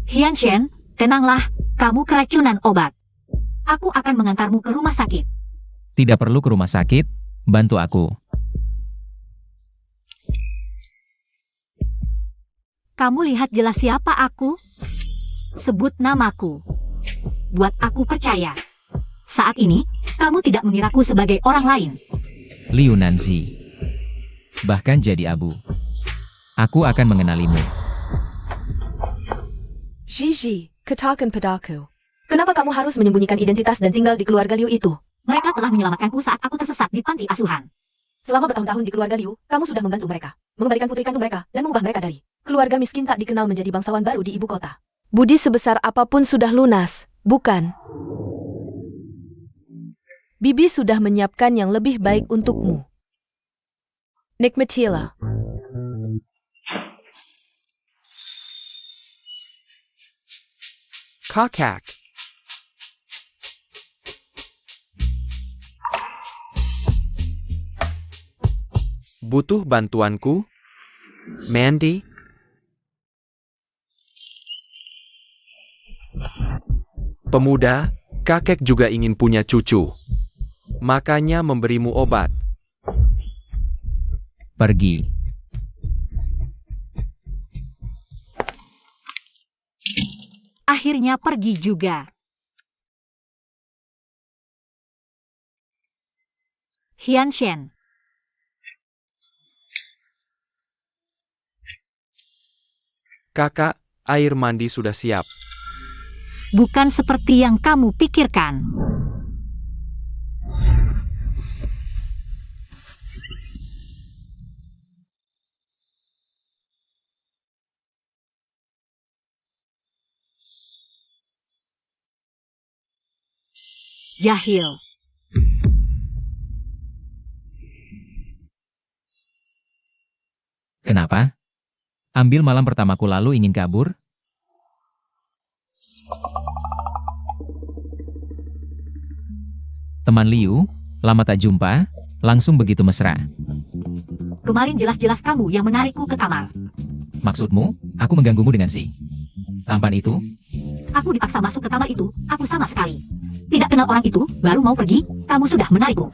Hianshen, tenanglah, kamu keracunan obat. Aku akan mengantarmu ke rumah sakit. Tidak perlu ke rumah sakit, bantu aku. Kamu lihat jelas siapa aku? Sebut namaku. Buat aku percaya. Saat ini, kamu tidak mengiraku sebagai orang lain. Liu Nanzi. Bahkan jadi abu. Aku akan mengenalimu. Gigi, katakan padaku. Kenapa kamu harus menyembunyikan identitas dan tinggal di keluarga Liu itu? Mereka telah menyelamatkanku saat aku tersesat di panti asuhan. Selama bertahun-tahun di keluarga Liu, kamu sudah membantu mereka, mengembalikan putri kandung mereka, dan mengubah mereka dari keluarga miskin tak dikenal menjadi bangsawan baru di ibu kota. Budi sebesar apapun sudah lunas, bukan? Bibi sudah menyiapkan yang lebih baik untukmu. Nikmatilah. Kakak. Butuh bantuanku? Mandy? Pemuda, kakek juga ingin punya cucu. Makanya memberimu obat. Pergi. Akhirnya pergi juga. Hianshen. Kakak, air mandi sudah siap. Bukan seperti yang kamu pikirkan. Jahil. Kenapa? Ambil malam pertamaku lalu ingin kabur? Teman Liu, lama tak jumpa, langsung begitu mesra. Kemarin jelas-jelas kamu yang menarikku ke kamar. Maksudmu, aku mengganggumu dengan si tampan itu? Aku dipaksa masuk ke kamar itu, aku sama sekali tidak kenal orang itu, baru mau pergi, kamu sudah menarikku.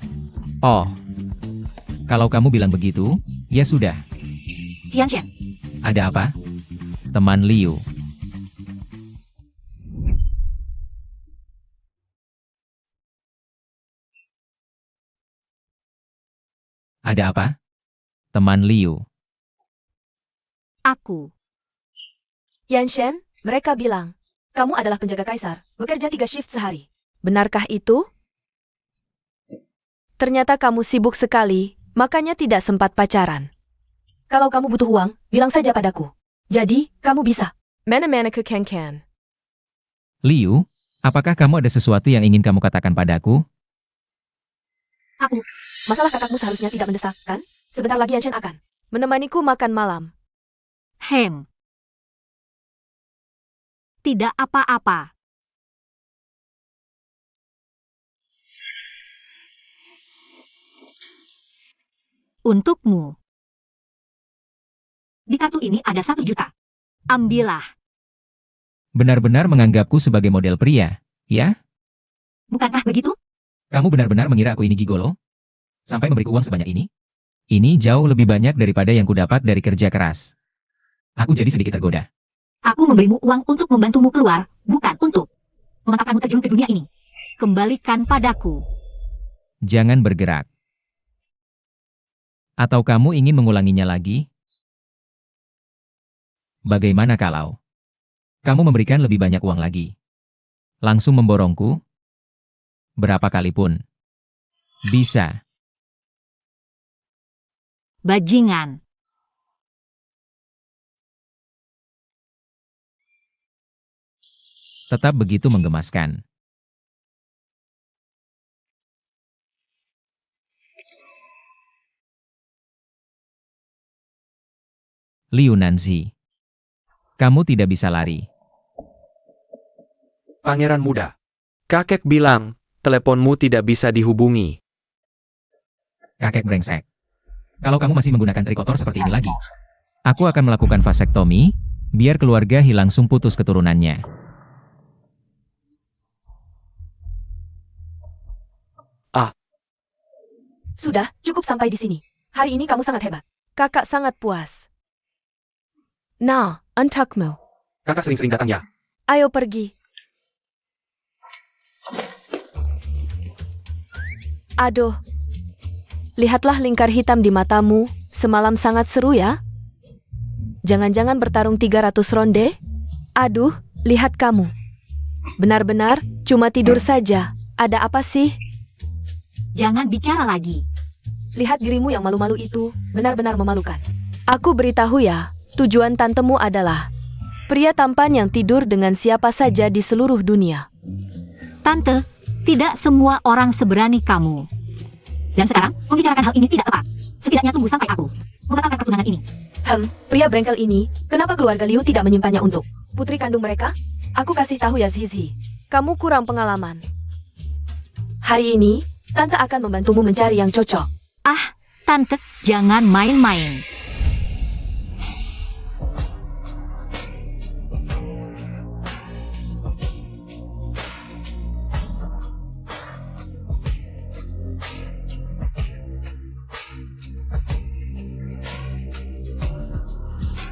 Oh, kalau kamu bilang begitu, ya sudah. Hianshen. Ada apa? Teman Liu. Ada apa? Teman Liu. Aku. Yanshen, mereka bilang, kamu adalah penjaga kaisar, bekerja 3 shift sehari. Benarkah itu? Ternyata kamu sibuk sekali, makanya tidak sempat pacaran. Kalau kamu butuh uang, bilang saja padaku. Jadi, kamu bisa. Mana-mana ke Ken-Ken. Liu, apakah kamu ada sesuatu yang ingin kamu katakan padaku? Aku. Masalah kakakmu seharusnya tidak mendesak, kan? Sebentar lagi Yanshen akan menemaniku makan malam. Tidak apa-apa. Untukmu. Di kartu ini ada 1 juta. Ambillah. Benar-benar menganggapku sebagai model pria, ya? Bukankah begitu? Kamu benar-benar mengira aku ini gigolo? Sampai memberiku uang sebanyak ini? Ini jauh lebih banyak daripada yang kudapat dari kerja keras. Aku jadi sedikit tergoda. Aku memberimu uang untuk membantumu keluar, bukan untuk memantapkanmu terjun ke dunia ini. Kembalikan padaku. Jangan bergerak. Atau kamu ingin mengulanginya lagi? Bagaimana kalau kamu memberikan lebih banyak uang lagi? Langsung memborongku? Berapa kali pun. Bisa. Bajingan. Tetap begitu menggemaskan. Liu Nanzi. Kamu tidak bisa lari. Pangeran muda. Kakek bilang, teleponmu tidak bisa dihubungi. Kakek brengsek. Kalau kamu masih menggunakan trik kotor seperti ini lagi, aku akan melakukan vasektomi, Biar keluarga He langsung putus keturunannya. Sudah, cukup sampai di sini. Hari ini kamu sangat hebat. Kakak sangat puas. Nah, untukmu. Kakak sering-sering datang ya. Ayo pergi. Aduh. Lihatlah lingkar hitam di matamu. Semalam sangat seru ya. Jangan-jangan bertarung 300 ronde? Aduh, lihat kamu. Benar-benar, cuma tidur saja. Ada apa sih? Jangan bicara lagi. Lihat dirimu yang malu-malu itu, benar-benar memalukan. Aku beritahu ya, tujuan tantemu adalah pria tampan yang tidur dengan siapa saja di seluruh dunia. Tante, tidak semua orang seberani kamu. Dan sekarang, membicarakan hal ini tidak tepat. Setidaknya tunggu sampai aku membatalkan pertunangan ini. Pria brengkel ini, kenapa keluarga Liu tidak menyimpannya untuk putri kandung mereka? Aku kasih tahu ya Zizi, kamu kurang pengalaman. Hari ini, Tante akan membantumu mencari yang cocok. Ah, Tante, jangan main-main.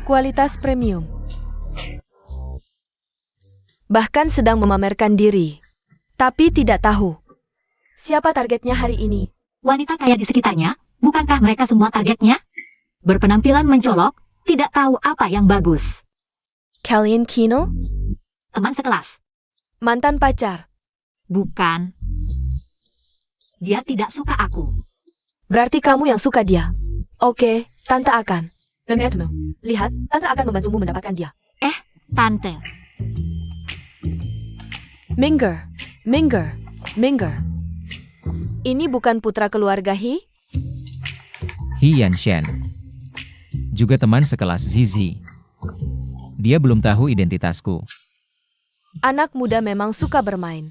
Kualitas premium. Bahkan sedang memamerkan diri. Tapi tidak tahu siapa targetnya hari ini. Wanita kaya di sekitarnya, bukankah mereka semua targetnya? Berpenampilan mencolok, tidak tahu apa yang bagus. Kalian Kino? Teman sekelas. Mantan pacar. Bukan. Dia tidak suka aku. Berarti kamu yang suka dia. Oke, Tante akan. Lihat, Tante akan membantumu mendapatkan dia. Tante. Minger. Ini bukan putra keluarga He? He Yanshan. Juga teman sekelas Zizi. Dia belum tahu identitasku. Anak muda memang suka bermain.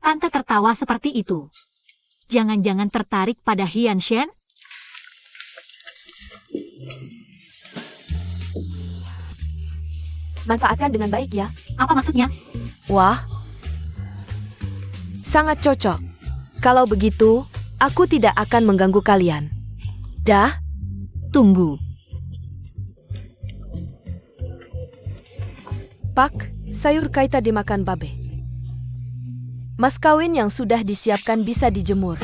Tante tertawa seperti itu. Jangan-jangan tertarik pada Hian Shen? Manfaatkan dengan baik ya. Apa maksudnya? Wah, sangat cocok. Kalau begitu, aku tidak akan mengganggu kalian. Dah, Tunggu. Pak, sayur kaita dimakan babe. Mas kawin yang sudah disiapkan bisa dijemur.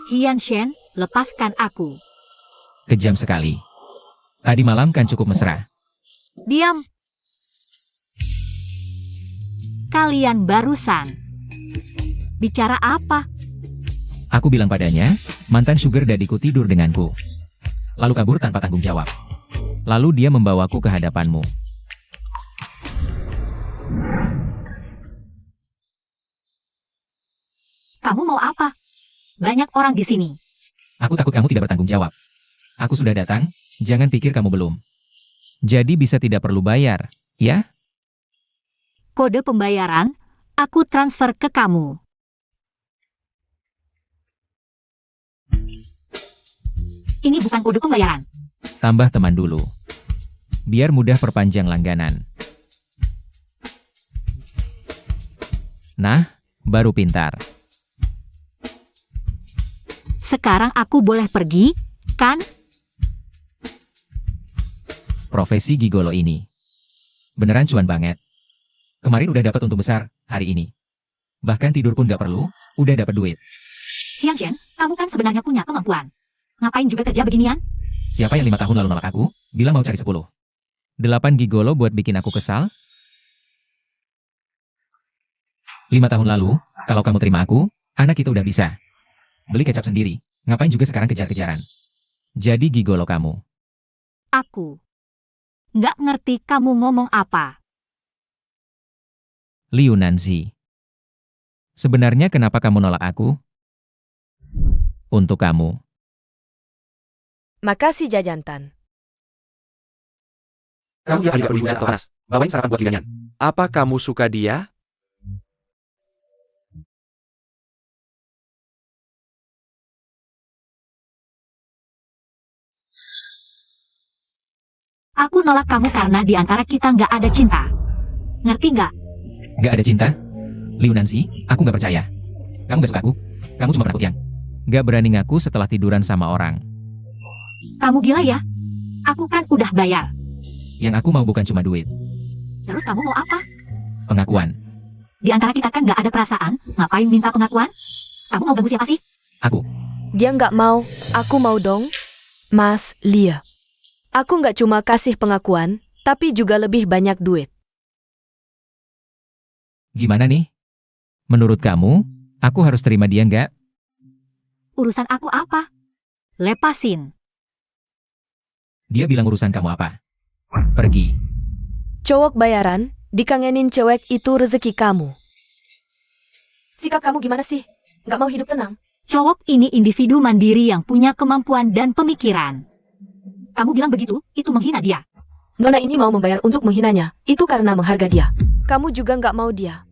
Hian Shen, lepaskan aku. Kejam sekali. Tadi malam kan cukup mesra. Diam. Kalian barusan bicara apa? Aku bilang padanya, mantan sugar daddyku tidur denganku. Lalu kabur tanpa tanggung jawab. Lalu dia membawaku ke hadapanmu. Kamu mau apa? Banyak orang di sini. Aku takut kamu tidak bertanggung jawab. Aku sudah datang, jangan pikir kamu belum. Jadi bisa tidak perlu bayar, ya? Kode pembayaran, aku transfer ke kamu. Ini bukan kode pembayaran. Tambah teman dulu. Biar mudah perpanjang langganan. Nah, baru pintar. Sekarang aku boleh pergi, kan? Profesi gigolo ini. Beneran cuan banget. Kemarin udah dapat untung besar, hari ini. Bahkan tidur pun gak perlu, udah dapat duit. Hian Shen, kamu kan sebenarnya punya kemampuan. Ngapain juga kerja beginian? Siapa yang 5 tahun lalu nolak aku, bilang mau cari 10. 8 gigolo buat bikin aku kesal? 5 tahun lalu, kalau kamu terima aku, anak kita udah bisa beli kecap sendiri. Ngapain juga sekarang kejar-kejaran? Jadi gigolo kamu. Aku nggak ngerti kamu ngomong apa. Liu Nanzi. Sebenarnya kenapa kamu nolak aku? Untuk kamu. Makasih Jajantan. Kamu tiap hari perlu atau panas. Bawain sarapan buat Lilian. Apa kamu suka dia? Aku nolak kamu karena di antara kita nggak ada cinta. Ngerti nggak? Gak ada cinta? Liu Nancy, aku gak percaya. Kamu gak suka aku? Kamu cuma penakut yang gak berani ngaku setelah tiduran sama orang. Kamu gila ya? Aku kan udah bayar. Yang aku mau bukan cuma duit. Terus kamu mau apa? Pengakuan. Di antara kita kan nggak ada perasaan. Ngapain minta pengakuan? Kamu mau ganggu siapa sih? Aku. Dia nggak mau, aku mau dong. Mas Lia. Aku nggak cuma kasih pengakuan, tapi juga lebih banyak duit. Gimana nih? Menurut kamu, aku harus terima dia nggak? Urusan aku apa? Lepasin. Dia bilang urusan kamu apa? Pergi. Cowok bayaran, dikangenin cewek itu rezeki kamu. Sikap kamu gimana sih? Nggak mau hidup tenang? Cowok ini individu mandiri yang punya kemampuan dan pemikiran. Kamu bilang begitu, itu menghina dia. Nona ini mau membayar untuk menghinanya, itu karena menghargai dia. Kamu juga nggak mau dia.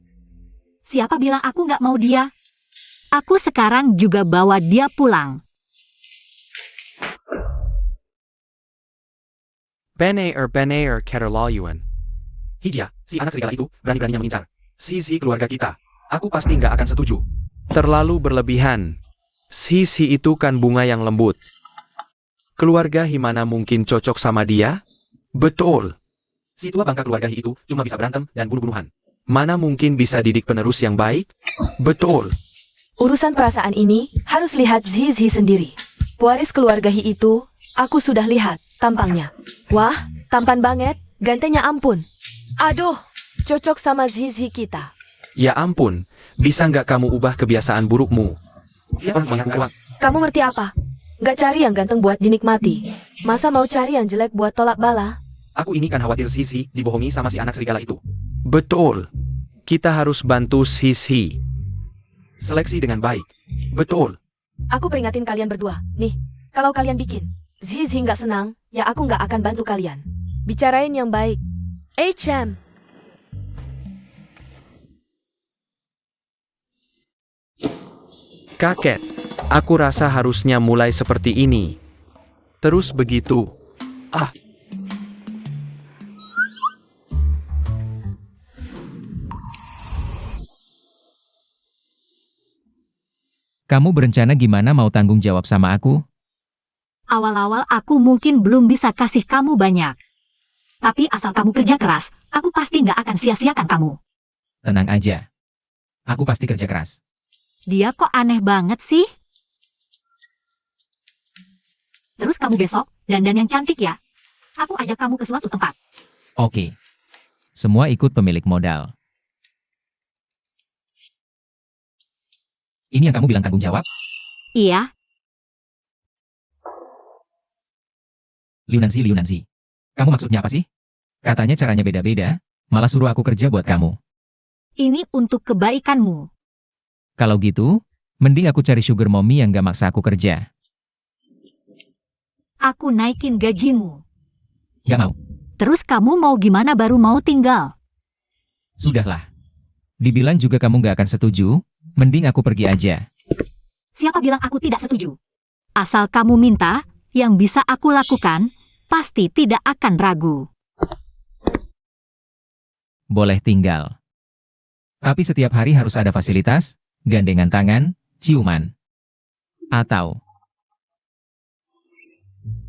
Siapa bilang aku nggak mau dia? Aku sekarang juga bawa dia pulang. Benar keterlaluan. Hija, si anak serigala itu berani-beraninya mengincar. Si keluarga kita. Aku pasti nggak akan setuju. Terlalu berlebihan. Si itu kan bunga yang lembut. Keluarga Himana mungkin cocok sama dia? Betul. Si tua bangka keluarga Hi itu cuma bisa berantem dan bunuh-bunuhan. Mana mungkin bisa didik penerus yang baik? Betul. Urusan perasaan ini harus lihat Zizi sendiri. Pewaris keluarga Hi itu, aku sudah lihat tampangnya. Wah, tampan banget, gantengnya ampun. Aduh, cocok sama Zizi kita. Ya ampun, bisa nggak kamu ubah kebiasaan burukmu? Kamu ngerti apa? Nggak cari yang ganteng buat dinikmati. Masa mau cari yang jelek buat tolak bala? Aku ini kan khawatir Sisi dibohongi sama si anak serigala itu. Betul. Kita harus bantu Sisi. Seleksi dengan baik. Betul. Aku peringatin kalian berdua. Nih, kalau kalian bikin Zizi nggak senang, ya aku nggak akan bantu kalian. Bicarain yang baik. Cham. Kakek, aku rasa harusnya mulai seperti ini. Terus begitu. Ah. Kamu berencana gimana mau tanggung jawab sama aku? Awal-awal aku mungkin belum bisa kasih kamu banyak. Tapi asal kamu kerja keras, aku pasti nggak akan sia-siakan kamu. Tenang aja. Aku pasti kerja keras. Dia kok aneh banget sih? Terus kamu besok, dandan yang cantik ya. Aku ajak kamu ke suatu tempat. Oke. Semua ikut pemilik modal. Ini yang kamu bilang tanggung jawab? Iya, Liu Nancy. Kamu maksudnya apa sih? Katanya caranya beda-beda, malah suruh aku kerja buat kamu. ini untuk kebaikanmu. Kalau gitu, mending aku cari sugar mommy yang gak maksa aku kerja. Aku naikin gajimu. Gak mau. Terus kamu mau gimana baru mau tinggal? Sudahlah. Dibilang juga kamu gak akan setuju, mending aku pergi aja. Siapa bilang aku tidak setuju? Asal kamu minta, yang bisa aku lakukan, pasti tidak akan ragu. Boleh tinggal. Tapi setiap hari harus ada fasilitas, gandengan tangan, ciuman. Atau,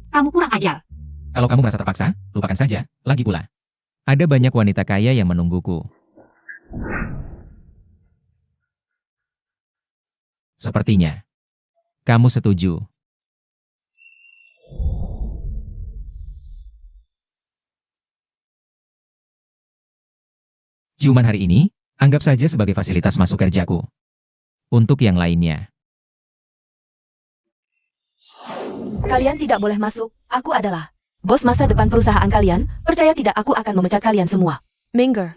Kamu kurang ajar. kalau kamu merasa terpaksa, lupakan saja. Lagi pula, ada banyak wanita kaya yang menungguku. Sepertinya, kamu setuju. Ciuman hari ini, anggap saja sebagai fasilitas masuk kerjaku. Untuk yang lainnya, Kalian tidak boleh masuk, aku adalah bos masa depan perusahaan kalian, percaya tidak aku akan memecat kalian semua. Minger.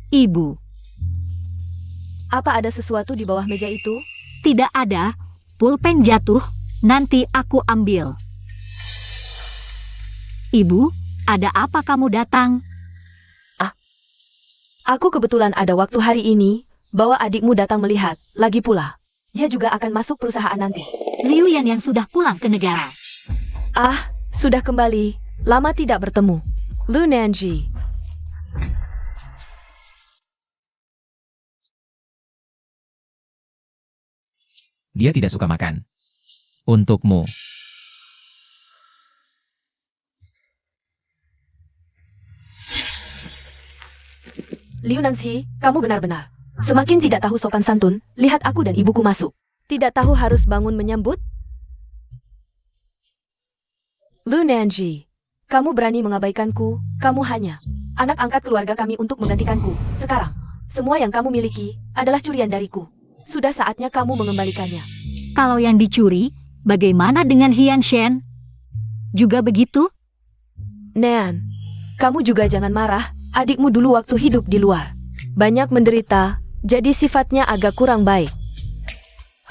Ibu, Apa ada sesuatu di bawah meja itu? tidak ada. Pulpen jatuh, nanti aku ambil. Ibu, ada apa kamu datang? Aku kebetulan ada waktu hari ini, bawa adikmu datang melihat. Lagi pula, dia juga akan masuk perusahaan nanti. Liu Yan yang sudah pulang ke negara. Ah, sudah kembali. Lama tidak bertemu. Lu Nanji. Dia tidak suka makan. Untukmu. Liu Nancy, kamu benar-benar semakin tidak tahu sopan santun. Lihat aku dan ibuku masuk. Tidak tahu harus bangun menyambut? Lu Nanji, kamu berani mengabaikanku. Kamu hanya anak angkat keluarga kami untuk menggantikanku. Sekarang, semua yang kamu miliki adalah curian dariku. Sudah saatnya kamu mengembalikannya. Kalau yang dicuri, bagaimana dengan Hian Shen? Juga begitu? Nan, kamu juga jangan marah. Adikmu dulu waktu hidup di luar banyak menderita, jadi sifatnya agak kurang baik.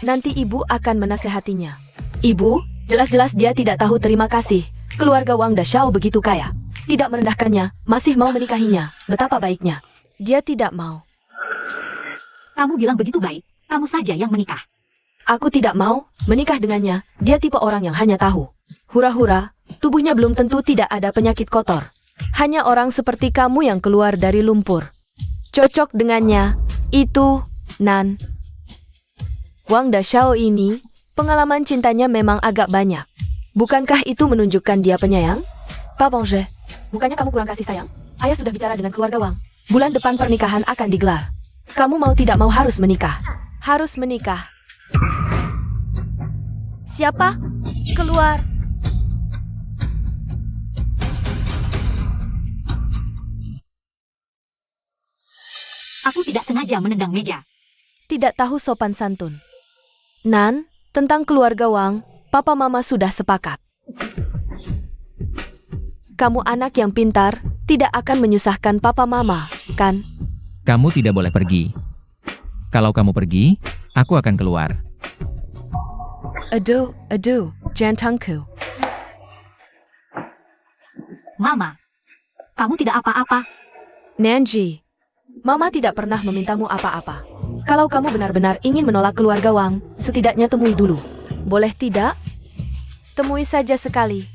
Nanti ibu akan menasehatinya. Ibu, jelas-jelas dia tidak tahu terima kasih. Keluarga Wang Dashao begitu kaya, tidak merendahkannya, masih mau menikahinya. Betapa baiknya. Dia tidak mau. Kamu bilang begitu baik, kamu saja yang menikah. Aku tidak mau menikah dengannya. Dia tipe orang yang hanya tahu hura-hura, tubuhnya belum tentu tidak ada penyakit kotor. Hanya orang seperti kamu yang keluar dari lumpur. Cocok dengannya, itu, Nan. Wang Dashao ini, pengalaman cintanya memang agak banyak. Bukankah itu menunjukkan dia penyayang? Pak Bonge, bukannya kamu kurang kasih sayang? Ayah sudah bicara dengan keluarga Wang. Bulan depan pernikahan akan digelar. Kamu mau tidak mau harus menikah. Harus menikah. Siapa? Keluar. Aku tidak sengaja menendang meja. Tidak tahu sopan santun. Nan, tentang keluarga Wang, papa mama sudah sepakat. Kamu anak yang pintar, tidak akan menyusahkan papa mama, kan? Kamu tidak boleh pergi. Kalau kamu pergi, aku akan keluar. Aduh, jantungku. Mama, kamu tidak apa-apa. Nanji, Mama tidak pernah memintamu apa-apa. Kalau kamu benar-benar ingin menolak keluarga Wang, setidaknya temui dulu. Boleh tidak? Temui saja sekali.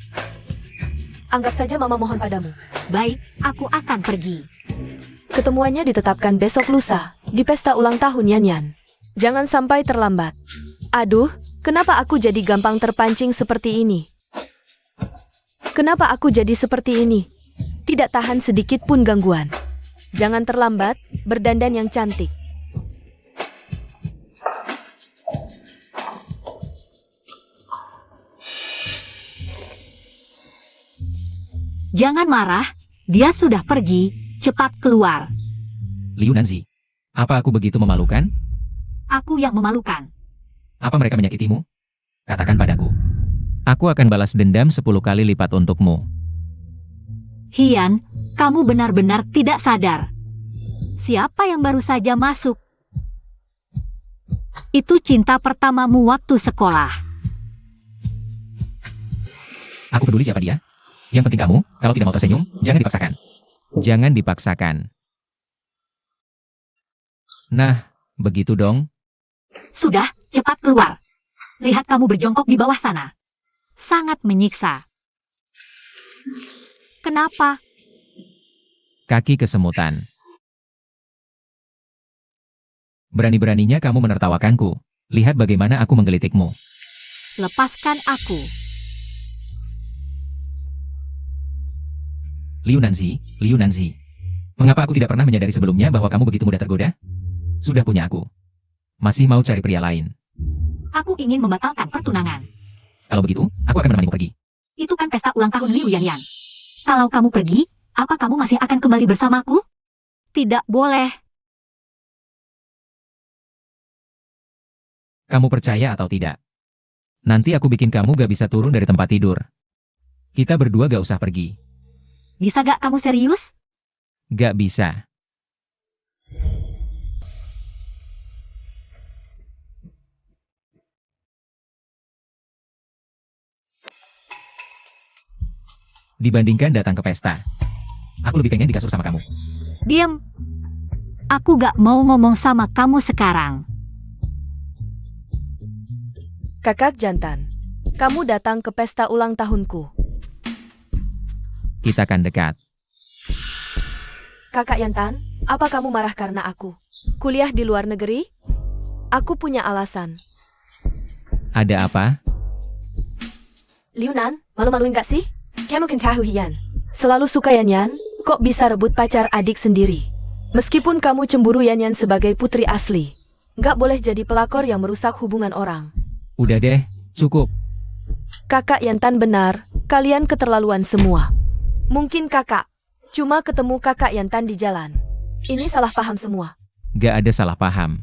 Anggap saja Mama mohon padamu. Baik, aku akan pergi. Ketemuannya ditetapkan besok lusa, di pesta ulang tahun Yan Yan. Jangan sampai terlambat. Aduh, kenapa aku jadi gampang terpancing seperti ini? Kenapa aku jadi seperti ini? Tidak tahan sedikit pun gangguan. Jangan terlambat, berdandan yang cantik. Jangan marah, dia sudah pergi, cepat keluar. Liu Nanzi, apa aku begitu memalukan? Aku yang memalukan. Apa mereka menyakitimu? Katakan padaku. Aku akan balas dendam 10 kali lipat untukmu. Hian, kamu benar-benar tidak sadar. Siapa yang baru saja masuk? Itu cinta pertamamu waktu sekolah. Aku peduli siapa dia. Yang penting kamu, kalau tidak mau tersenyum, jangan dipaksakan. Jangan dipaksakan. Nah, begitu dong. Sudah, cepat keluar. Lihat kamu berjongkok di bawah sana. Sangat menyiksa. Kenapa? Kaki kesemutan. Berani-beraninya kamu menertawakanku. Lihat bagaimana aku menggelitikmu. Lepaskan aku. Liu Nanzi. Mengapa aku tidak pernah menyadari sebelumnya bahwa kamu begitu mudah tergoda? Sudah punya aku. Masih mau cari pria lain. Aku ingin membatalkan pertunangan. Kalau begitu, aku akan menemanimu pergi. Itu kan pesta ulang tahun Liu Yan. Kalau kamu pergi, apa kamu masih akan kembali bersamaku? Tidak boleh. Kamu percaya atau tidak? Nanti aku bikin kamu gak bisa turun dari tempat tidur. Kita berdua gak usah pergi. Bisa gak kamu serius? Gak bisa. Dibandingkan datang ke pesta, aku lebih pengen di kasur sama kamu. Diam. Aku gak mau ngomong sama kamu sekarang. Kakak jantan, kamu datang ke pesta ulang tahunku. Kita kan dekat. Kakak Yantan, apa kamu marah karena aku kuliah di luar negeri? Aku punya alasan. Ada apa? Liunan, malu-maluin gak sih? Kamu kencahu Hian. Selalu suka Yan, kok bisa rebut pacar adik sendiri? Meskipun kamu cemburu Yan sebagai putri asli, gak boleh jadi pelakor yang merusak hubungan orang. Udah deh, cukup. Kakak Yantan benar, kalian keterlaluan semua. Mungkin kakak cuma ketemu kakak Yantan di jalan. Ini salah paham semua. Gak ada salah paham.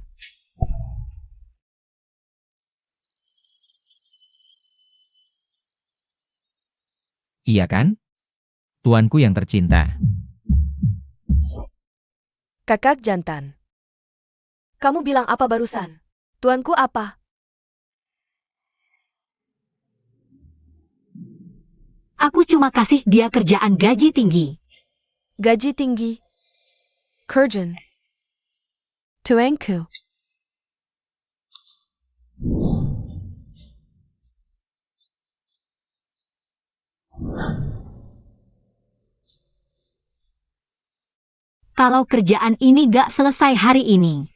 Iya kan? Tuanku yang tercinta. Kakak jantan. Kamu bilang apa barusan? Tuanku apa? Aku cuma kasih dia kerjaan gaji tinggi. Gaji tinggi. Kerjan. Tuanku. Kalau kerjaan ini gak selesai hari ini,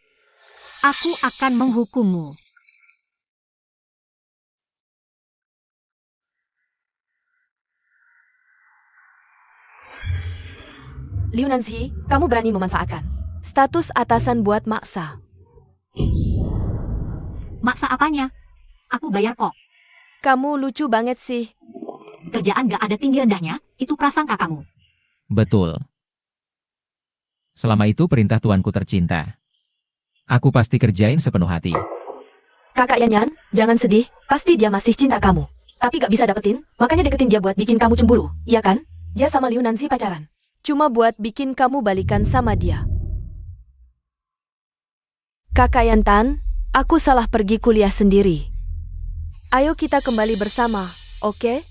aku akan menghukummu. Liu Nanzi, kamu berani memanfaatkan status atasan buat maksa. Maksa apanya? Aku bayar kok. Kamu lucu banget sih. Kerjaan gak ada tinggi rendahnya, itu prasangka kamu. Betul. Selama itu perintah tuanku tercinta. Aku pasti kerjain sepenuh hati. Kakak Yan, jangan sedih, pasti dia masih cinta kamu. Tapi gak bisa dapetin, makanya deketin dia buat bikin kamu cemburu, iya kan? Dia sama Liu Nanzi pacaran. Cuma buat bikin kamu balikan sama dia. Kakak Yantan, aku salah pergi kuliah sendiri. Ayo kita kembali bersama, oke?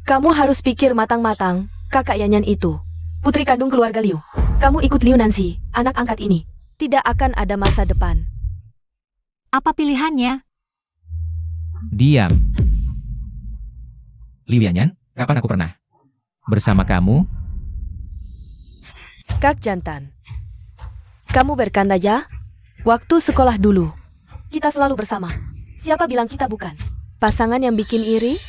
Kamu harus pikir matang-matang, kakak Yanyan itu putri kandung keluarga Liu. Kamu ikut Liu Nanzi, anak angkat ini. Tidak akan ada masa depan. Apa pilihannya? Diam. Liu Yanyan, kapan aku pernah bersama kamu? Kak jantan. Kamu bercanda ya? Waktu sekolah dulu. Kita selalu bersama. Siapa bilang kita bukan? Pasangan yang bikin iri?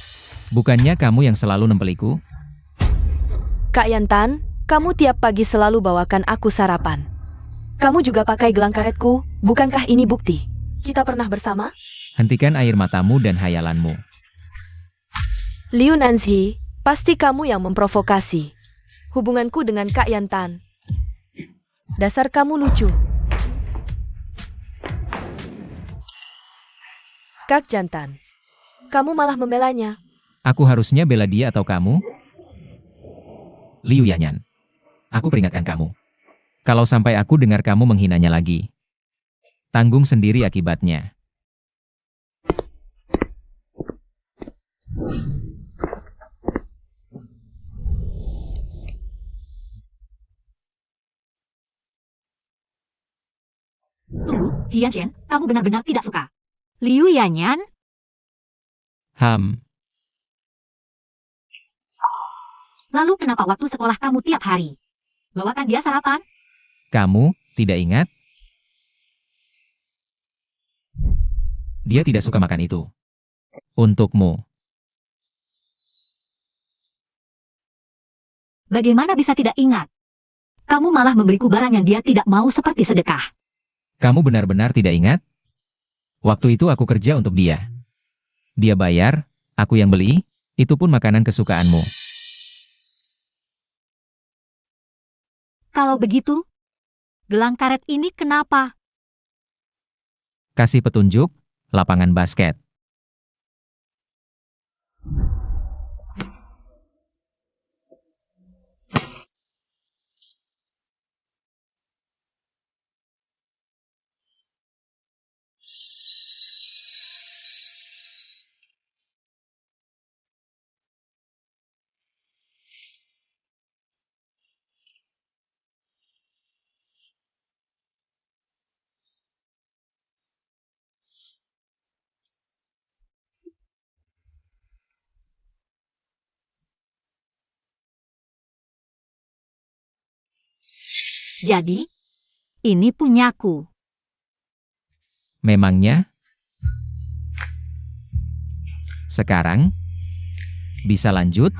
Bukannya kamu yang selalu nempeliku? Kak Yantan, kamu tiap pagi selalu bawakan aku sarapan. Kamu juga pakai gelang karetku, bukankah ini bukti? Kita pernah bersama? Hentikan air matamu dan hayalanmu. Liu Nanzi, pasti kamu yang memprovokasi hubunganku dengan Kak Yantan. Dasar kamu lucu. Kak jantan, kamu malah membelanya. Aku harusnya bela dia atau kamu? Liu Yanyan. Aku peringatkan kamu. Kalau sampai aku dengar kamu menghinanya lagi, tanggung sendiri akibatnya. Tunggu, Hian, kamu benar-benar tidak suka. Liu Yanyan? Lalu kenapa waktu sekolah kamu tiap hari bawakan dia sarapan? Kamu tidak ingat? Dia tidak suka makan itu. Untukmu. Bagaimana bisa tidak ingat? Kamu malah memberiku barang yang dia tidak mau seperti sedekah. Kamu benar-benar tidak ingat? Waktu itu aku kerja untuk dia. Dia bayar, aku yang beli, itu pun makanan kesukaanmu. Kalau begitu, gelang karet ini kenapa? Kasih petunjuk, lapangan basket. Jadi, ini punyaku. Memangnya? Sekarang, bisa lanjut?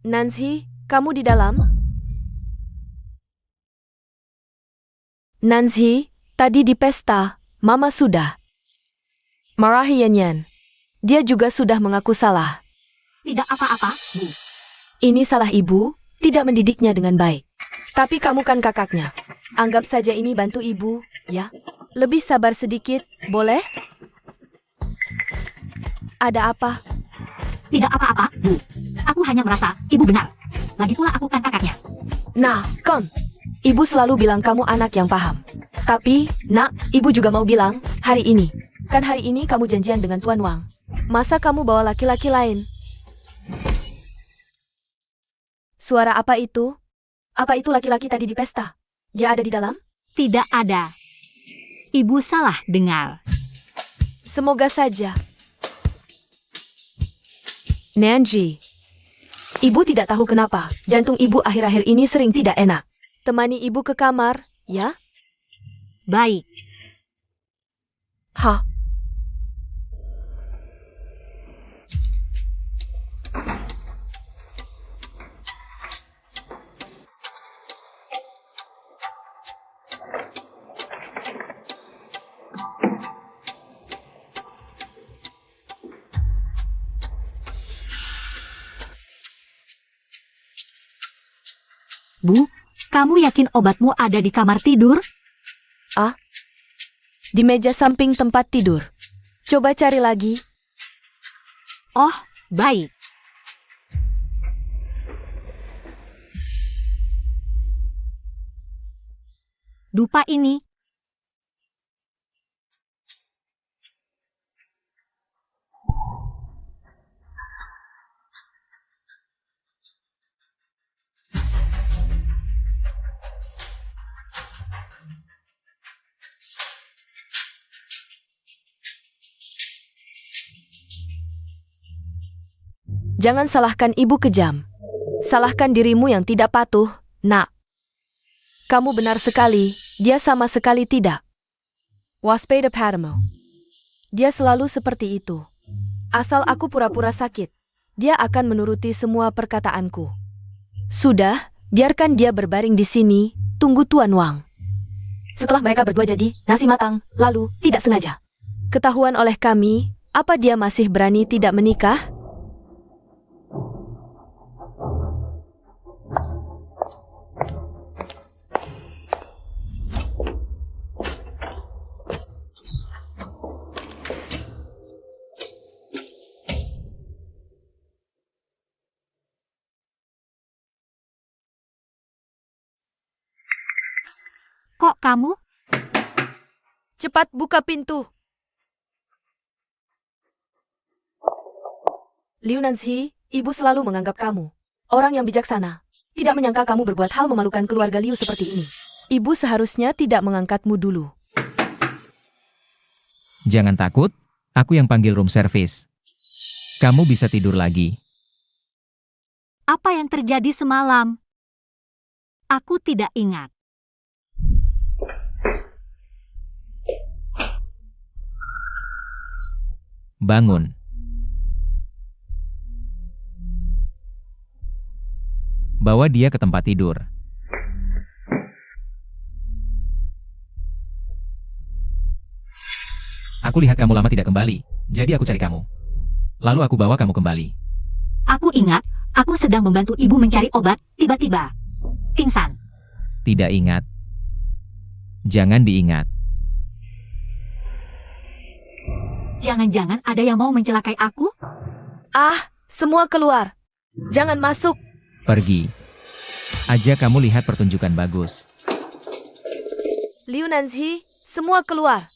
Nancy, kamu di dalam? Nancy, tadi di pesta, Mama sudah marahi Yan. Dia juga sudah mengaku salah. Tidak apa-apa, Bu. Ini salah ibu, tidak mendidiknya dengan baik. Tapi kamu kan kakaknya. Anggap saja ini bantu ibu, ya. Lebih sabar sedikit, boleh? Ada apa? Tidak apa-apa, Bu. Aku hanya merasa ibu benar. Lagi pula aku kan kakaknya. Nah, Kon. Ibu selalu bilang kamu anak yang paham. Tapi, nak, ibu juga mau bilang, hari ini. Kan hari ini kamu janjian dengan Tuan Wang. Masa kamu bawa laki-laki lain? Suara apa itu? Apa itu laki-laki tadi di pesta? Dia ada di dalam? Tidak ada. Ibu salah dengar. Semoga saja. Nanji. Ibu tidak tahu kenapa, jantung ibu akhir-akhir ini sering tidak enak. Temani ibu ke kamar, ya? Baik. Hah? Bu, kamu yakin obatmu ada di kamar tidur? Di meja samping tempat tidur. Coba cari lagi. Oh, baik. Dupa ini. Jangan salahkan ibu kejam. Salahkan dirimu yang tidak patuh, nak. Kamu benar sekali, dia sama sekali tidak. Waspada padamu. Dia selalu seperti itu. Asal aku pura-pura sakit, dia akan menuruti semua perkataanku. Sudah, biarkan dia berbaring di sini, tunggu Tuan Wang. Setelah mereka berdua jadi nasi matang, lalu tidak sengaja ketahuan oleh kami, apa dia masih berani tidak menikah? Kok kamu? Cepat buka pintu. Liu Nanzi, ibu selalu menganggap kamu orang yang bijaksana. Tidak menyangka kamu berbuat hal memalukan keluarga Liu seperti ini. Ibu seharusnya tidak mengangkatmu dulu. Jangan takut, aku yang panggil room service. Kamu bisa tidur lagi. Apa yang terjadi semalam? Aku tidak ingat. Bangun. Bawa dia ke tempat tidur. Aku lihat kamu lama tidak kembali, jadi aku cari kamu. Lalu aku bawa kamu kembali. Aku ingat, aku sedang membantu ibu mencari obat, tiba-tiba pingsan. Tidak ingat. Jangan diingat. Jangan-jangan ada yang mau mencelakai aku? Ah, semua keluar. Jangan masuk. Pergi. Aja kamu lihat pertunjukan bagus. Liu Nanzi, semua keluar.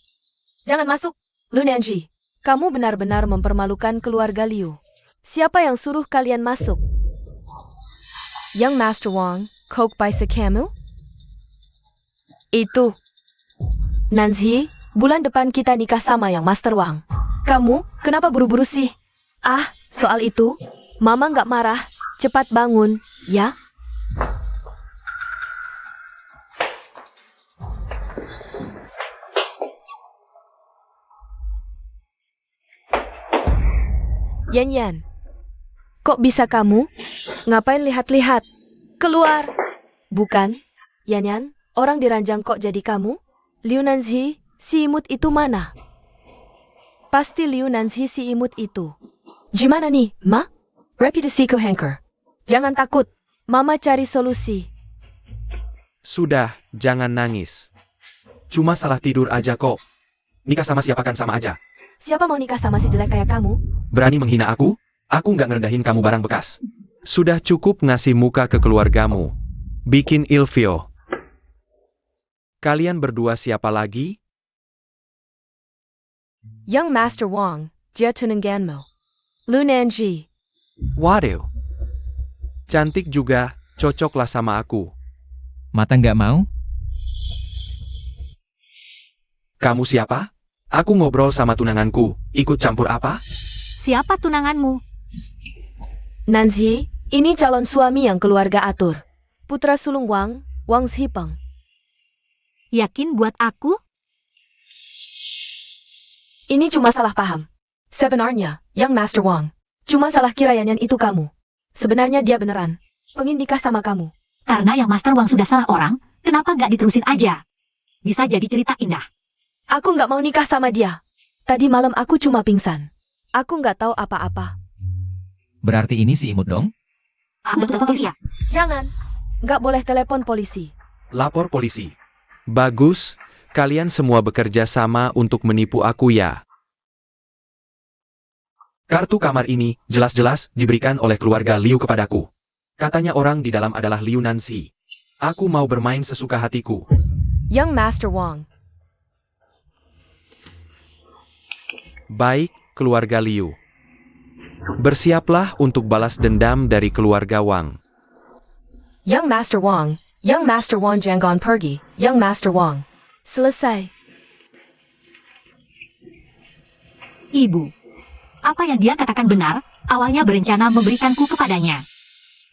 Jangan masuk. Liu Nanzi, kamu benar-benar mempermalukan keluarga Liu. Siapa yang suruh kalian masuk? Young Master Wang, Coke by Sakamu? Itu. Nanzi, Bulan depan kita nikah sama yang Master Wang. Kamu, kenapa buru-buru sih? Ah, soal itu, Mama nggak marah. Cepat bangun, ya? Yan Yan, kok bisa kamu? Ngapain lihat-lihat? Keluar! Bukan, Yan Yan, orang diranjang kok jadi kamu? Liu Nanzi, si imut itu mana? Pasti Liu Nanzi si imut itu. Gimana nih, Ma? Reputasiku hancur. Jangan takut, Mama cari solusi. Sudah, jangan nangis. Cuma salah tidur aja kok. Nikah sama siapa kan sama aja. Siapa mau nikah sama si jelek kayak kamu? Berani menghina aku? Aku nggak ngerendahin kamu barang bekas. Sudah cukup ngasih muka ke keluargamu. Bikin ilfio. Kalian berdua siapa lagi? Young Master Wang, Jia Tunengganmo. Lu Nanji. Waduh. Cantik juga, cocoklah sama aku. Mata nggak mau? Kamu siapa? Aku ngobrol sama tunanganku. Ikut campur apa? Siapa tunanganmu? Nanzi, ini calon suami yang keluarga atur. Putra sulung Wang, Wang Zhipeng. Yakin buat aku? Ini cuma salah paham. Sebenarnya, Young Master Wang. Cuma salah kira Yan Yan itu kamu. Sebenarnya dia beneran. Pengen nikah sama kamu. Karena yang Master Wang sudah salah orang, kenapa nggak diterusin aja? Bisa jadi cerita indah. Aku nggak mau nikah sama dia. Tadi malam aku cuma pingsan. Aku nggak tahu apa-apa. Berarti ini si imut dong? Betul polisi ya? Jangan. Nggak boleh telepon polisi. Lapor polisi. Bagus, kalian semua bekerja sama untuk menipu aku ya. Kartu kamar ini jelas-jelas diberikan oleh keluarga Liu kepadaku. Katanya orang di dalam adalah Liu Nanzi. Aku mau bermain sesuka hatiku. Young Master Wang. Baik, keluarga Liu. Bersiaplah untuk balas dendam dari keluarga Wang. Young Master Wang. Young Master Wang jangan pergi. Young Master Wang. Selesai. Ibu. Apa yang dia katakan benar, awalnya berencana memberikanku kepadanya.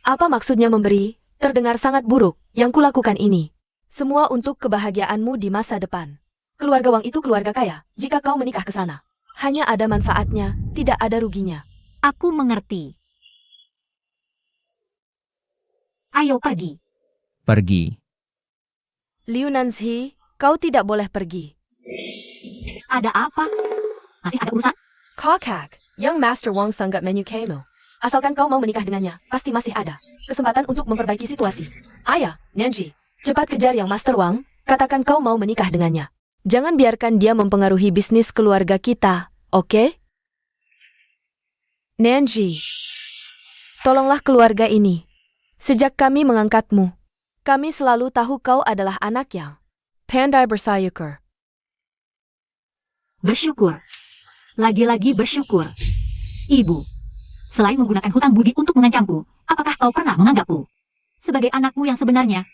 Apa maksudnya memberi? Terdengar sangat buruk. Yang kulakukan ini. Semua untuk kebahagiaanmu di masa depan. Keluarga Wang itu keluarga kaya. Jika kau menikah ke sana, hanya ada manfaatnya, tidak ada ruginya. Aku mengerti. Ayo pergi. Pergi. Liu Nanzi, kau tidak boleh pergi. Ada apa? Masih ada urusan? Kokak, Young Master Wang sangat menyukaimu. Asalkan kau mau menikah dengannya, pasti masih ada kesempatan untuk memperbaiki situasi. Ayah, Nanji, cepat kejar Yang Master Wang, katakan kau mau menikah dengannya. Jangan biarkan dia mempengaruhi bisnis keluarga kita, oke? Nanji, tolonglah keluarga ini. Sejak kami mengangkatmu, kami selalu tahu kau adalah anak yang pandai bersayukur. Bersyukur. Lagi-lagi bersyukur. Ibu, selain menggunakan hutang budi untuk mengancamku, apakah kau pernah menganggapku sebagai anakmu yang sebenarnya?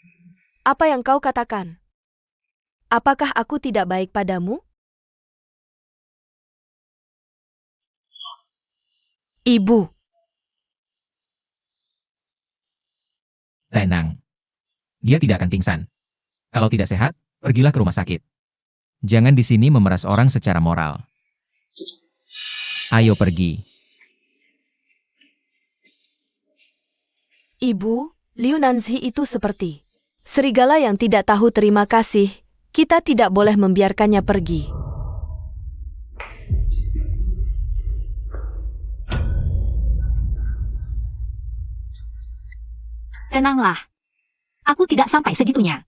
Apa yang kau katakan? Apakah aku tidak baik padamu? Ibu. Tenang. Dia tidak akan pingsan. Kalau tidak sehat, pergilah ke rumah sakit. Jangan di sini memeras orang secara moral. Ayo pergi. Ibu, Liu Nanzi itu seperti serigala yang tidak tahu terima kasih. Kita tidak boleh membiarkannya pergi. Tenanglah. Aku tidak sampai segitunya.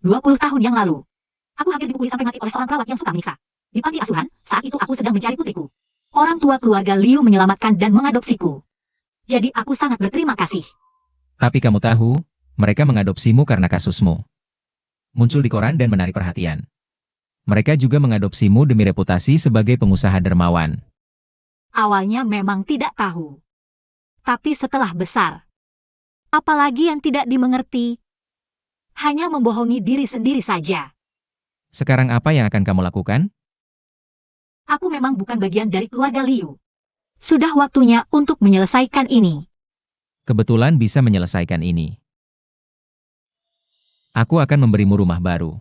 20 tahun yang lalu, aku hampir dipukuli sampai mati oleh seorang perawat yang suka menyiksa. Di panti asuhan, saat itu aku sedang mencari putriku. Orang tua keluarga Liu menyelamatkan dan mengadopsiku. Jadi aku sangat berterima kasih. Tapi kamu tahu, mereka mengadopsimu karena kasusmu. Muncul di koran dan menarik perhatian. Mereka juga mengadopsimu demi reputasi sebagai pengusaha dermawan. Awalnya memang tidak tahu. Tapi setelah besar, apalagi yang tidak dimengerti, hanya membohongi diri sendiri saja. Sekarang apa yang akan kamu lakukan? Aku memang bukan bagian dari keluarga Liu. Sudah waktunya untuk menyelesaikan ini. Kebetulan bisa menyelesaikan ini. Aku akan memberimu rumah baru.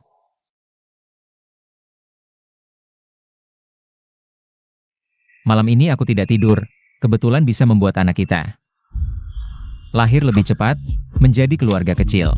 Malam ini aku tidak tidur, kebetulan bisa membuat anak kita lahir lebih cepat, menjadi keluarga kecil.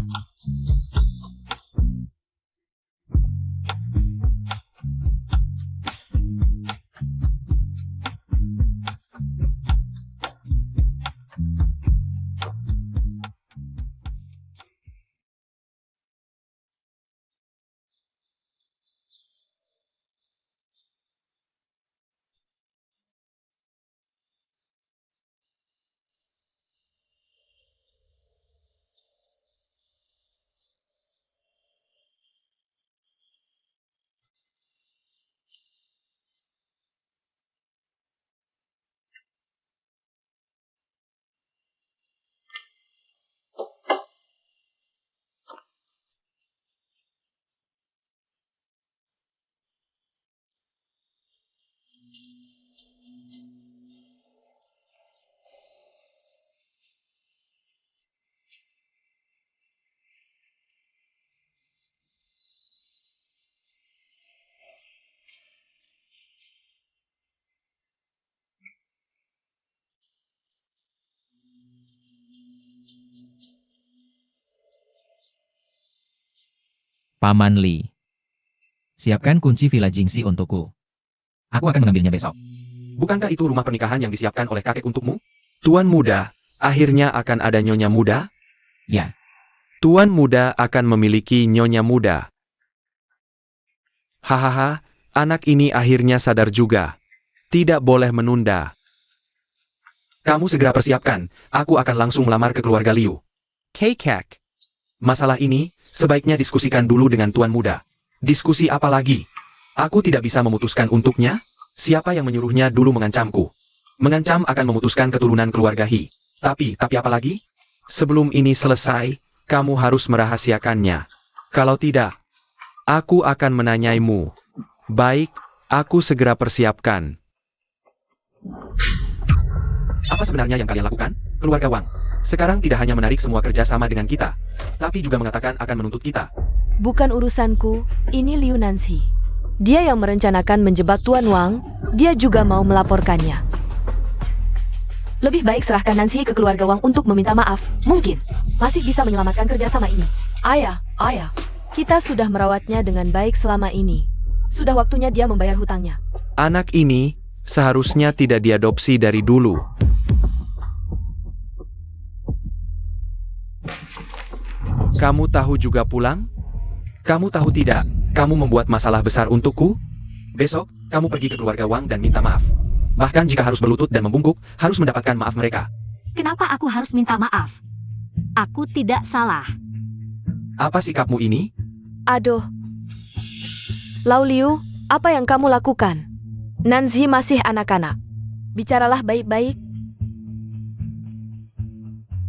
Paman Li. Siapkan kunci Villa Jingxi untukku. Aku akan mengambilnya besok. Bukankah itu rumah pernikahan yang disiapkan oleh kakek untukmu? Tuan muda, akhirnya akan ada nyonya muda? Ya, Tuan muda akan memiliki nyonya muda. Hahaha, anak ini akhirnya sadar juga. Tidak boleh menunda. Kamu segera persiapkan, aku akan langsung melamar ke keluarga Liu. Kekek. Masalah ini, sebaiknya diskusikan dulu dengan tuan muda. Diskusi apa lagi? Aku tidak bisa memutuskan untuknya. Siapa yang menyuruhnya dulu mengancamku? Mengancam akan memutuskan keturunan keluarga He. Tapi apa lagi? Sebelum ini selesai, kamu harus merahasiakannya. Kalau tidak, aku akan menanyaimu. Baik, aku segera persiapkan. Apa sebenarnya yang kalian lakukan, keluarga Wang? Sekarang tidak hanya menarik semua kerja sama dengan kita, tapi juga mengatakan akan menuntut kita. Bukan urusanku, ini Liu Nanxi. Dia yang merencanakan menjebak Tuan Wang, dia juga mau melaporkannya. Lebih baik serahkan Nanxi ke keluarga Wang untuk meminta maaf. Mungkin masih bisa menyelamatkan kerjasama ini. Ayah, kita sudah merawatnya dengan baik selama ini. Sudah waktunya dia membayar hutangnya. Anak ini seharusnya tidak diadopsi dari dulu. Kamu tahu juga pulang? Kamu tahu tidak, kamu membuat masalah besar untukku? Besok, kamu pergi ke keluarga Wang dan minta maaf. Bahkan jika harus berlutut dan membungkuk, harus mendapatkan maaf mereka. Kenapa aku harus minta maaf? Aku tidak salah. Apa sikapmu ini? Aduh. Lau Liu, apa yang kamu lakukan? Nanxi masih anak-anak. Bicaralah baik-baik.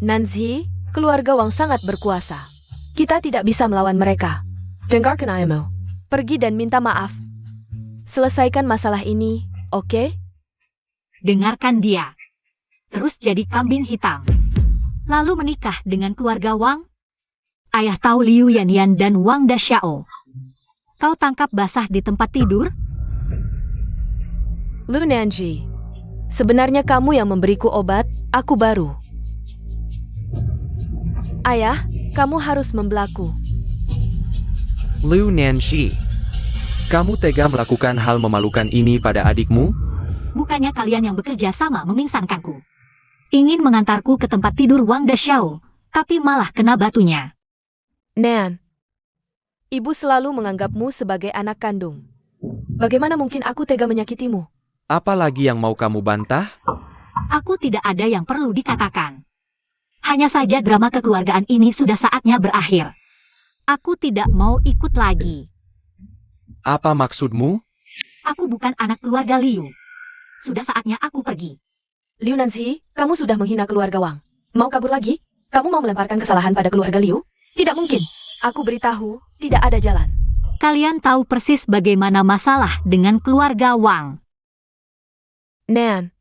Nanxi, keluarga Wang sangat berkuasa. Kita tidak bisa melawan mereka. Dengarkan ayahmu. Pergi dan minta maaf. Selesaikan masalah ini, oke? Dengarkan dia. Terus jadi kambing hitam. Lalu menikah dengan keluarga Wang. Ayah tahu Liu Yanyan dan Wang Daxiao. Kau tangkap basah di tempat tidur? Lu Nanji, sebenarnya kamu yang memberiku obat, aku baru. Ayah, kamu harus membelaku. Liu Nanxi, kamu tega melakukan hal memalukan ini pada adikmu? Bukannya kalian yang bekerja sama memingsankanku. Ingin mengantarku ke tempat tidur Wang Daxiao, tapi malah kena batunya. Nan, ibu selalu menganggapmu sebagai anak kandung. Bagaimana mungkin aku tega menyakitimu? Apa lagi yang mau kamu bantah? Aku tidak ada yang perlu dikatakan. Hanya saja drama kekeluargaan ini sudah saatnya berakhir. Aku tidak mau ikut lagi. Apa maksudmu? Aku bukan anak keluarga Liu. Sudah saatnya aku pergi. Liu Nanxi, kamu sudah menghina keluarga Wang. Mau kabur lagi? Kamu mau melemparkan kesalahan pada keluarga Liu? Tidak mungkin. Aku beritahu, tidak ada jalan. Kalian tahu persis bagaimana masalah dengan keluarga Wang. Nan,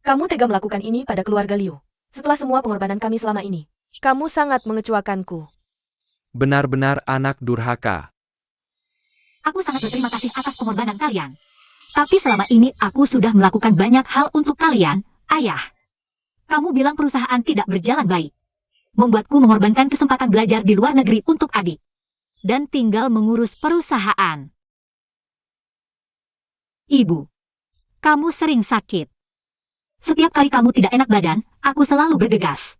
kamu tega melakukan ini pada keluarga Liu. Setelah semua pengorbanan kami selama ini, kamu sangat mengecewakanku. Benar-benar anak durhaka. Aku sangat berterima kasih atas pengorbanan kalian. Tapi selama ini aku sudah melakukan banyak hal untuk kalian, ayah. Kamu bilang perusahaan tidak berjalan baik. Membuatku mengorbankan kesempatan belajar di luar negeri untuk adik. Dan tinggal mengurus perusahaan. Ibu, kamu sering sakit. Setiap kali kamu tidak enak badan, aku selalu bergegas.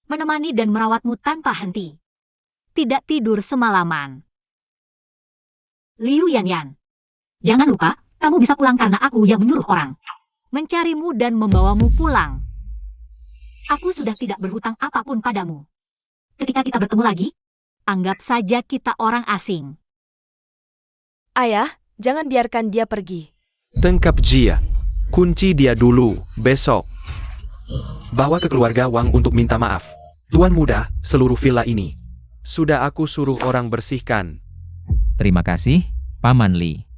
Menemani dan merawatmu tanpa henti. Tidak tidur semalaman. Liu Yanyan, jangan lupa, kamu bisa pulang karena aku yang menyuruh orang mencarimu dan membawamu pulang. Aku sudah tidak berhutang apapun padamu. Ketika kita bertemu lagi, anggap saja kita orang asing. Ayah, jangan biarkan dia pergi. Tangkap dia. Kunci dia dulu, besok. Bawa ke keluarga Wang untuk minta maaf. Tuan muda, seluruh villa ini. Sudah aku suruh orang bersihkan. Terima kasih, Paman Li.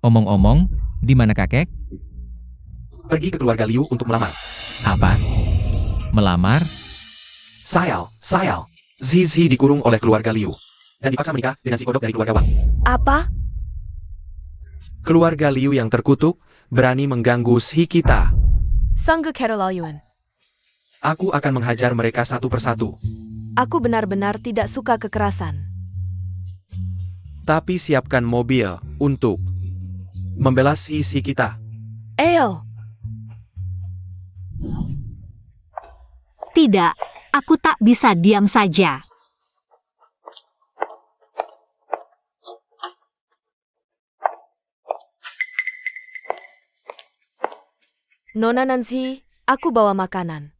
Omong-omong, di mana kakek? Pergi ke keluarga Liu untuk melamar. Apa? Melamar? Sayal. Zizi dikurung oleh keluarga Liu. Dan dipaksa menikah dengan si kodok dari keluarga Wang. Apa? Keluarga Liu yang terkutuk, berani mengganggu si kita. Sangge Keralayan. Aku akan menghajar mereka satu persatu. Aku benar-benar tidak suka kekerasan. Tapi siapkan mobil untuk membela si kita. Eyo, Tidak, aku tak bisa diam saja. Nona Nancy, aku bawa makanan.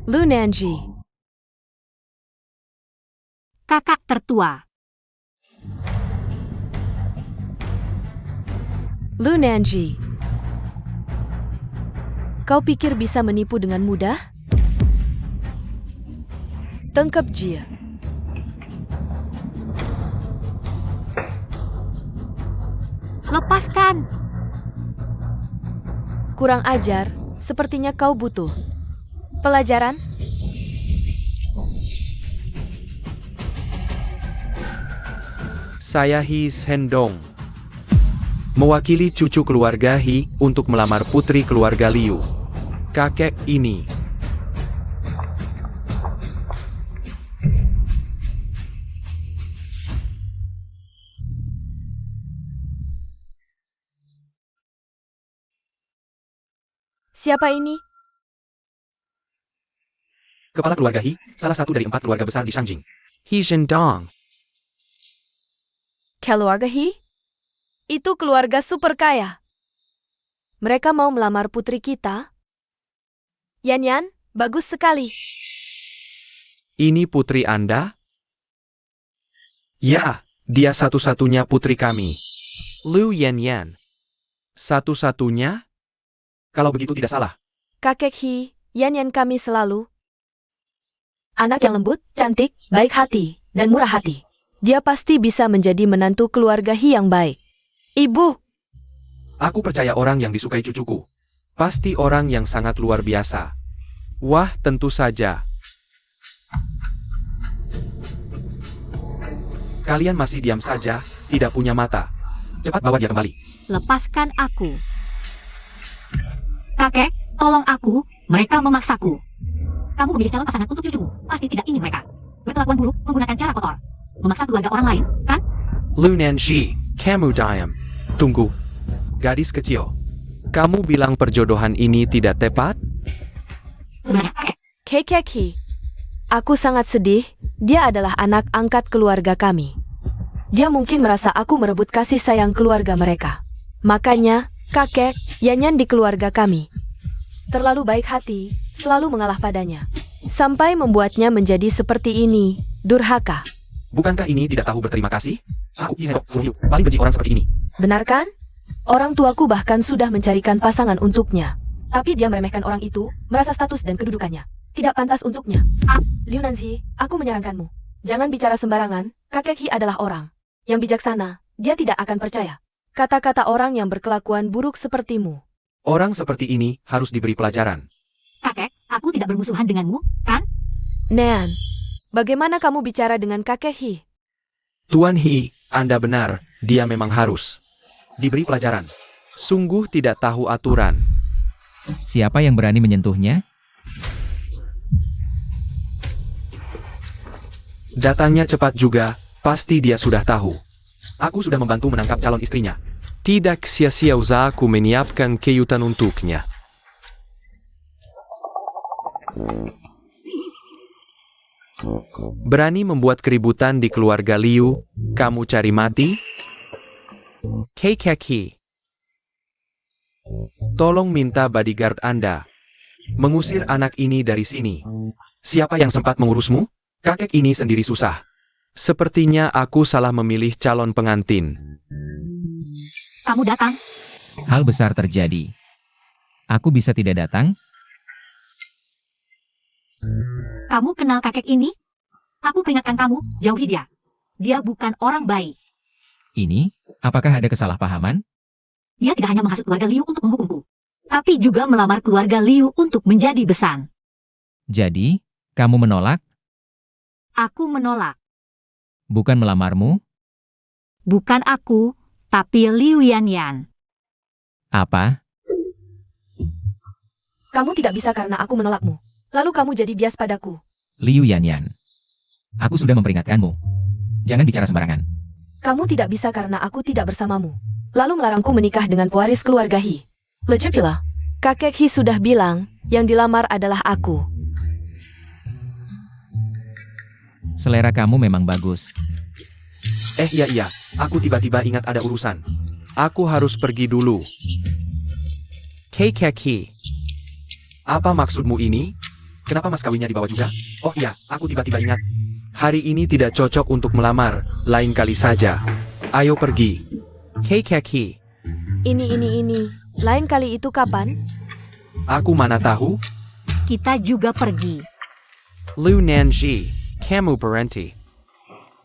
Lu Nanji, Kakak tertua. Lu Nanji. Kau pikir bisa menipu dengan mudah? Tangkap dia. Lepaskan. Kurang ajar, sepertinya kau butuh pelajaran. Saya He Shendong. Mewakili cucu keluarga He untuk melamar putri keluarga Liu. Kakek ini. Siapa ini? Kepala keluarga He, salah satu dari 4 keluarga besar di Shangjing. He Shendong. Keluarga He? Itu keluarga super kaya. Mereka mau melamar putri kita? Yan, bagus sekali. Ini putri Anda? Ya, dia satu-satunya putri kami. Lu Yan. Satu-satunya? Kalau begitu tidak salah. Kakek He, Yan kami selalu. Anak yang lembut, cantik, baik hati, dan murah hati. Dia pasti bisa menjadi menantu keluarga He yang baik. Ibu, Aku percaya orang yang disukai cucuku. Pasti orang yang sangat luar biasa. Wah, tentu saja. Kalian masih diam saja, tidak punya mata. Cepat bawa dia kembali. Lepaskan aku. Kakek, tolong aku, mereka memaksaku. Kamu memilih calon pasangan untuk cucumu, pasti tidak ingin mereka berkelakuan buruk menggunakan cara kotor. Memaksa keluarga orang lain, kan? Lu Nanji, kamu diam. Tunggu. Gadis kecil. Kamu bilang perjodohan ini tidak tepat? Sebenarnya, kakek, Kakek He. Aku sangat sedih, dia adalah anak angkat keluarga kami. Dia mungkin merasa aku merebut kasih sayang keluarga mereka. Makanya, kakek, Yan di keluarga kami terlalu baik hati, selalu mengalah padanya. Sampai membuatnya menjadi seperti ini, durhaka. Bukankah ini tidak tahu berterima kasih? Aku sendok seumur hidup paling benci orang seperti ini. Benar kan? Orang tuaku bahkan sudah mencarikan pasangan untuknya. Tapi dia meremehkan orang itu, merasa status dan kedudukannya tidak pantas untuknya. Liu Nanzi, aku menyarankanmu. Jangan bicara sembarangan, kakek He adalah orang yang bijaksana, dia tidak akan percaya kata-kata orang yang berkelakuan buruk sepertimu. Orang seperti ini harus diberi pelajaran. Kakek, aku tidak bermusuhan denganmu, kan? Nean, bagaimana kamu bicara dengan kakek He? Tuan He, Anda benar, dia memang harus diberi pelajaran. Sungguh tidak tahu aturan. Siapa yang berani menyentuhnya? Datangnya cepat juga, pasti dia sudah tahu. Aku sudah membantu menangkap calon istrinya. Tidak sia-sia usahaku menyiapkan kejutan untuknya. Berani membuat keributan di keluarga Liu, kamu cari mati? Kakek He, tolong minta bodyguard Anda mengusir anak ini dari sini. Siapa yang sempat mengurusmu? Kakek ini sendiri susah. Sepertinya aku salah memilih calon pengantin. Kamu datang. Hal besar terjadi. Aku bisa tidak datang? Kamu kenal kakek ini? Aku peringatkan kamu, jauhi dia. Dia bukan orang baik. Ini, apakah ada kesalahpahaman? Dia tidak hanya menghasut keluarga Liu untuk menghukumku, tapi juga melamar keluarga Liu untuk menjadi besan. Jadi, kamu menolak? Aku menolak. Bukan melamarmu? Bukan aku, tapi Liu Yanyan. Apa? Kamu tidak bisa karena aku menolakmu. Lalu kamu jadi bias padaku. Liu Yanyan. Aku sudah memperingatkanmu. Jangan bicara sembarangan. Kamu tidak bisa karena aku tidak bersamamu. Lalu melarangku menikah dengan pewaris keluarga He. Lejepila. Kakek He sudah bilang, yang dilamar adalah aku. Selera kamu memang bagus. Iya, aku tiba-tiba ingat ada urusan. Aku harus pergi dulu. Kakek He, apa maksudmu ini? Kenapa mas kawinnya dibawa juga? Oh iya, aku tiba-tiba ingat. Hari ini tidak cocok untuk melamar, lain kali saja. Ayo pergi. Kakek He, Ini. Lain kali itu kapan? aku mana tahu? Kita juga pergi. Liu Nanji, kamu berhenti.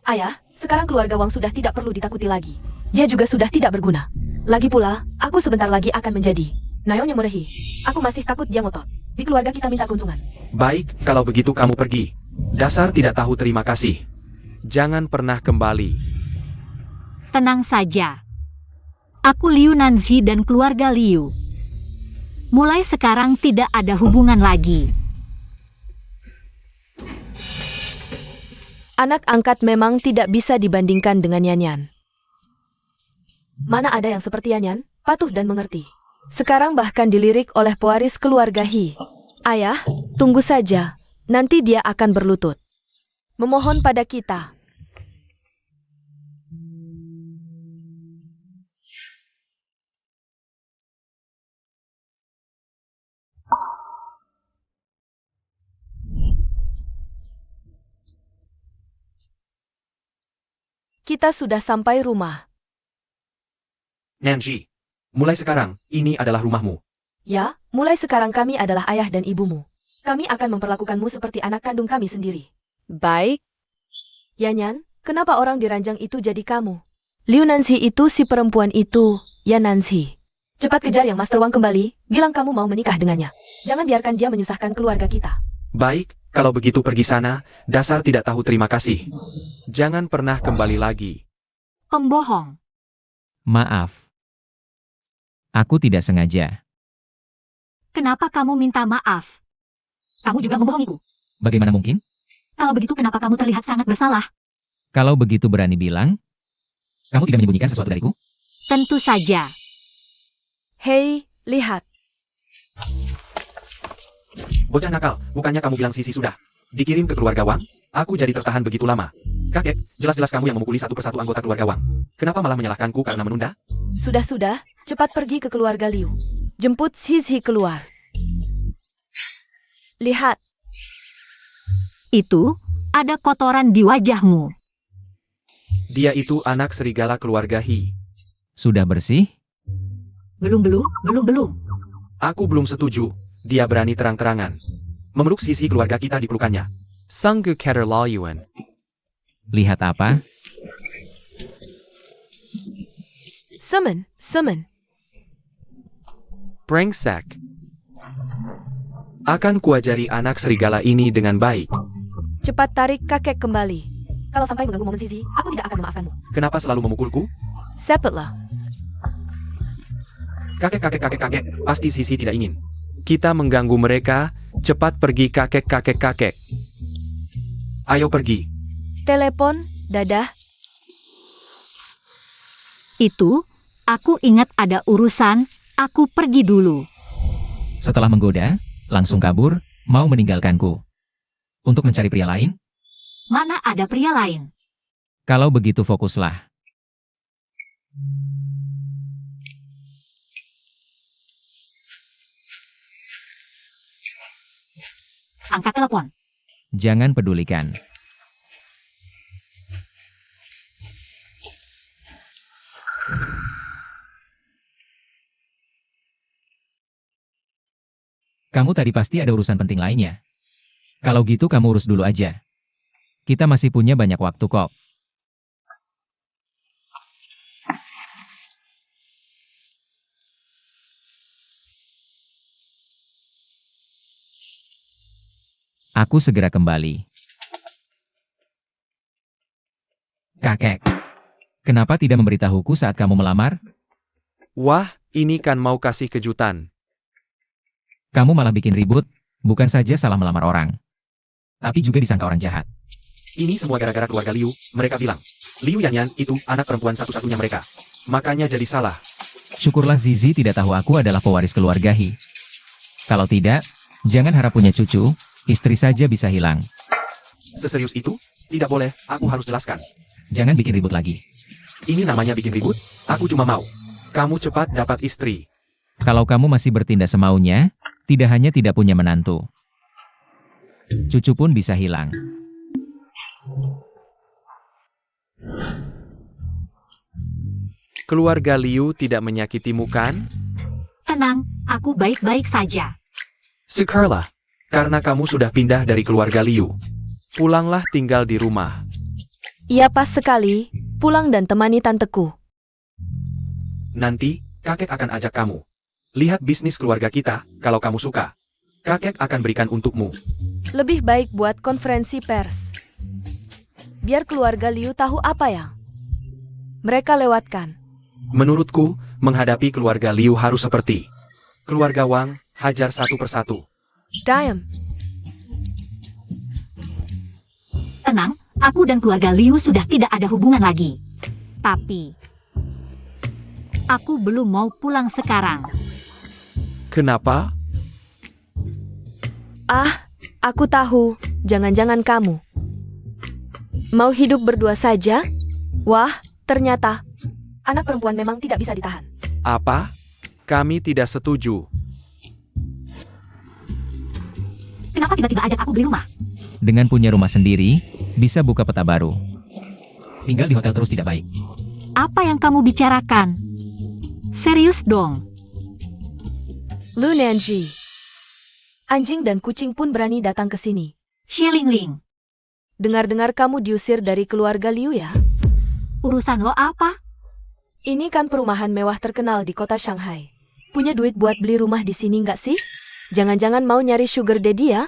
Ayah, sekarang keluarga Wang sudah tidak perlu ditakuti lagi. Dia juga sudah tidak berguna. Lagi pula, aku sebentar lagi akan menjadi Nayonya Murehi. Aku masih takut dia ngotot. Di keluarga kita minta keuntungan. Baik, kalau begitu kamu pergi. Dasar tidak tahu terima kasih. Jangan pernah kembali. Tenang saja. Aku Liu Nanzi dan keluarga Liu. Mulai sekarang tidak ada hubungan lagi. Anak angkat memang tidak bisa dibandingkan dengan Yanyan. Mana ada yang seperti Yanyan, patuh dan mengerti. Sekarang bahkan dilirik oleh pewaris keluarga He. Ayah, tunggu saja. Nanti dia akan berlutut. Memohon pada kita. Kita sudah sampai rumah. Nanji, mulai sekarang, ini adalah rumahmu. Ya, mulai sekarang kami adalah ayah dan ibumu. Kami akan memperlakukanmu seperti anak kandung kami sendiri. Baik. Yanyan, kenapa orang di ranjang itu jadi kamu? Liu Nanzi itu si perempuan itu, ya Nanzi. Cepat kejar yang Master Wang kembali, bilang kamu mau menikah dengannya. Jangan biarkan dia menyusahkan keluarga kita. Baik, kalau begitu pergi sana, dasar tidak tahu terima kasih. Jangan pernah kembali lagi. Pembohong. Maaf. Aku tidak sengaja. Kenapa kamu minta maaf? Kamu juga membohongiku. Bagaimana mungkin? Kalau begitu kenapa kamu terlihat sangat bersalah? Kalau begitu berani bilang, kamu tidak menyembunyikan sesuatu dariku? Tentu saja. Hei, lihat. Bocah nakal, bukannya kamu bilang Sisi sudah dikirim ke keluarga Wang? Aku jadi tertahan begitu lama. Kakek, jelas-jelas kamu yang memukuli satu persatu anggota keluarga Wang. Kenapa malah menyalahkanku karena menunda? Sudah, cepat pergi ke keluarga Liu. Jemput Sisi keluar. Lihat. Itu, ada kotoran di wajahmu. Dia itu anak serigala keluarga He. Sudah bersih? Belum. Aku belum setuju. Dia berani terang-terangan memeluk sisi keluarga kita di pelukannya. Sanggu Keterlaluan. Lihat apa? Summon. Brengsek. Akan kuajari anak serigala ini dengan baik. Cepat tarik kakek kembali. Kalau sampai mengganggu momen Zizi, aku tidak akan memaafkanmu. Kenapa selalu memukulku? Sepetlah. Kakek. Pasti Sisi tidak ingin kita mengganggu mereka. Cepat pergi kakek. Ayo pergi. Telepon, dadah. Itu, aku ingat ada urusan, aku pergi dulu. Setelah menggoda, langsung kabur, mau meninggalkanku. Untuk mencari pria lain? Mana ada pria lain? Kalau begitu fokuslah. Angkat telepon. Jangan pedulikan. Kamu tadi pasti ada urusan penting lainnya. Kalau gitu kamu urus dulu aja. Kita masih punya banyak waktu kok. Aku segera kembali. Kakek, kenapa tidak memberitahuku saat kamu melamar? Wah, ini kan mau kasih kejutan. Kamu malah bikin ribut, bukan saja salah melamar orang, tapi juga disangka orang jahat. Ini semua gara-gara keluarga Liu. Mereka bilang Liu Yanyan itu anak perempuan satu-satunya mereka. Makanya jadi salah. Syukurlah Zizi tidak tahu aku adalah pewaris keluarga He. Kalau tidak, jangan harap punya cucu, istri saja bisa hilang. Seserius itu? Tidak boleh, aku harus jelaskan. Jangan bikin ribut lagi. Ini namanya bikin ribut? Aku cuma mau kamu cepat dapat istri. Kalau kamu masih bertindak semaunya, tidak hanya tidak punya menantu, cucu pun bisa hilang. Keluarga Liu tidak menyakitimu kan? Tenang, aku baik-baik saja. Sekarlah, karena kamu sudah pindah dari keluarga Liu. Pulanglah tinggal di rumah. Iya pas sekali, pulang dan temani tanteku. Nanti, kakek akan ajak kamu lihat bisnis keluarga kita. Kalau kamu suka, kakek akan berikan untukmu. Lebih baik buat konferensi pers. Biar keluarga Liu tahu apa yang mereka lewatkan. Menurutku, menghadapi keluarga Liu harus seperti keluarga Wang, hajar satu persatu. Diam. Tenang, aku dan keluarga Liu sudah tidak ada hubungan lagi. Tapi, aku belum mau pulang sekarang. Kenapa? Ah, aku tahu. Jangan-jangan kamu mau hidup berdua saja? Wah, ternyata anak perempuan memang tidak bisa ditahan. Apa? Kami tidak setuju. Kenapa tiba-tiba ajak aku beli rumah? Dengan punya rumah sendiri, bisa buka peta baru. Tinggal di hotel terus tidak baik. Apa yang kamu bicarakan? Serius dong. Lu Nanji. Anjing dan kucing pun berani datang ke sini. Xilingling, Dengar-dengar kamu diusir dari keluarga Liu ya? urusan lo apa? Ini kan perumahan mewah terkenal di kota Shanghai. Punya duit buat beli rumah di sini nggak sih? Jangan-jangan mau nyari sugar daddy ya?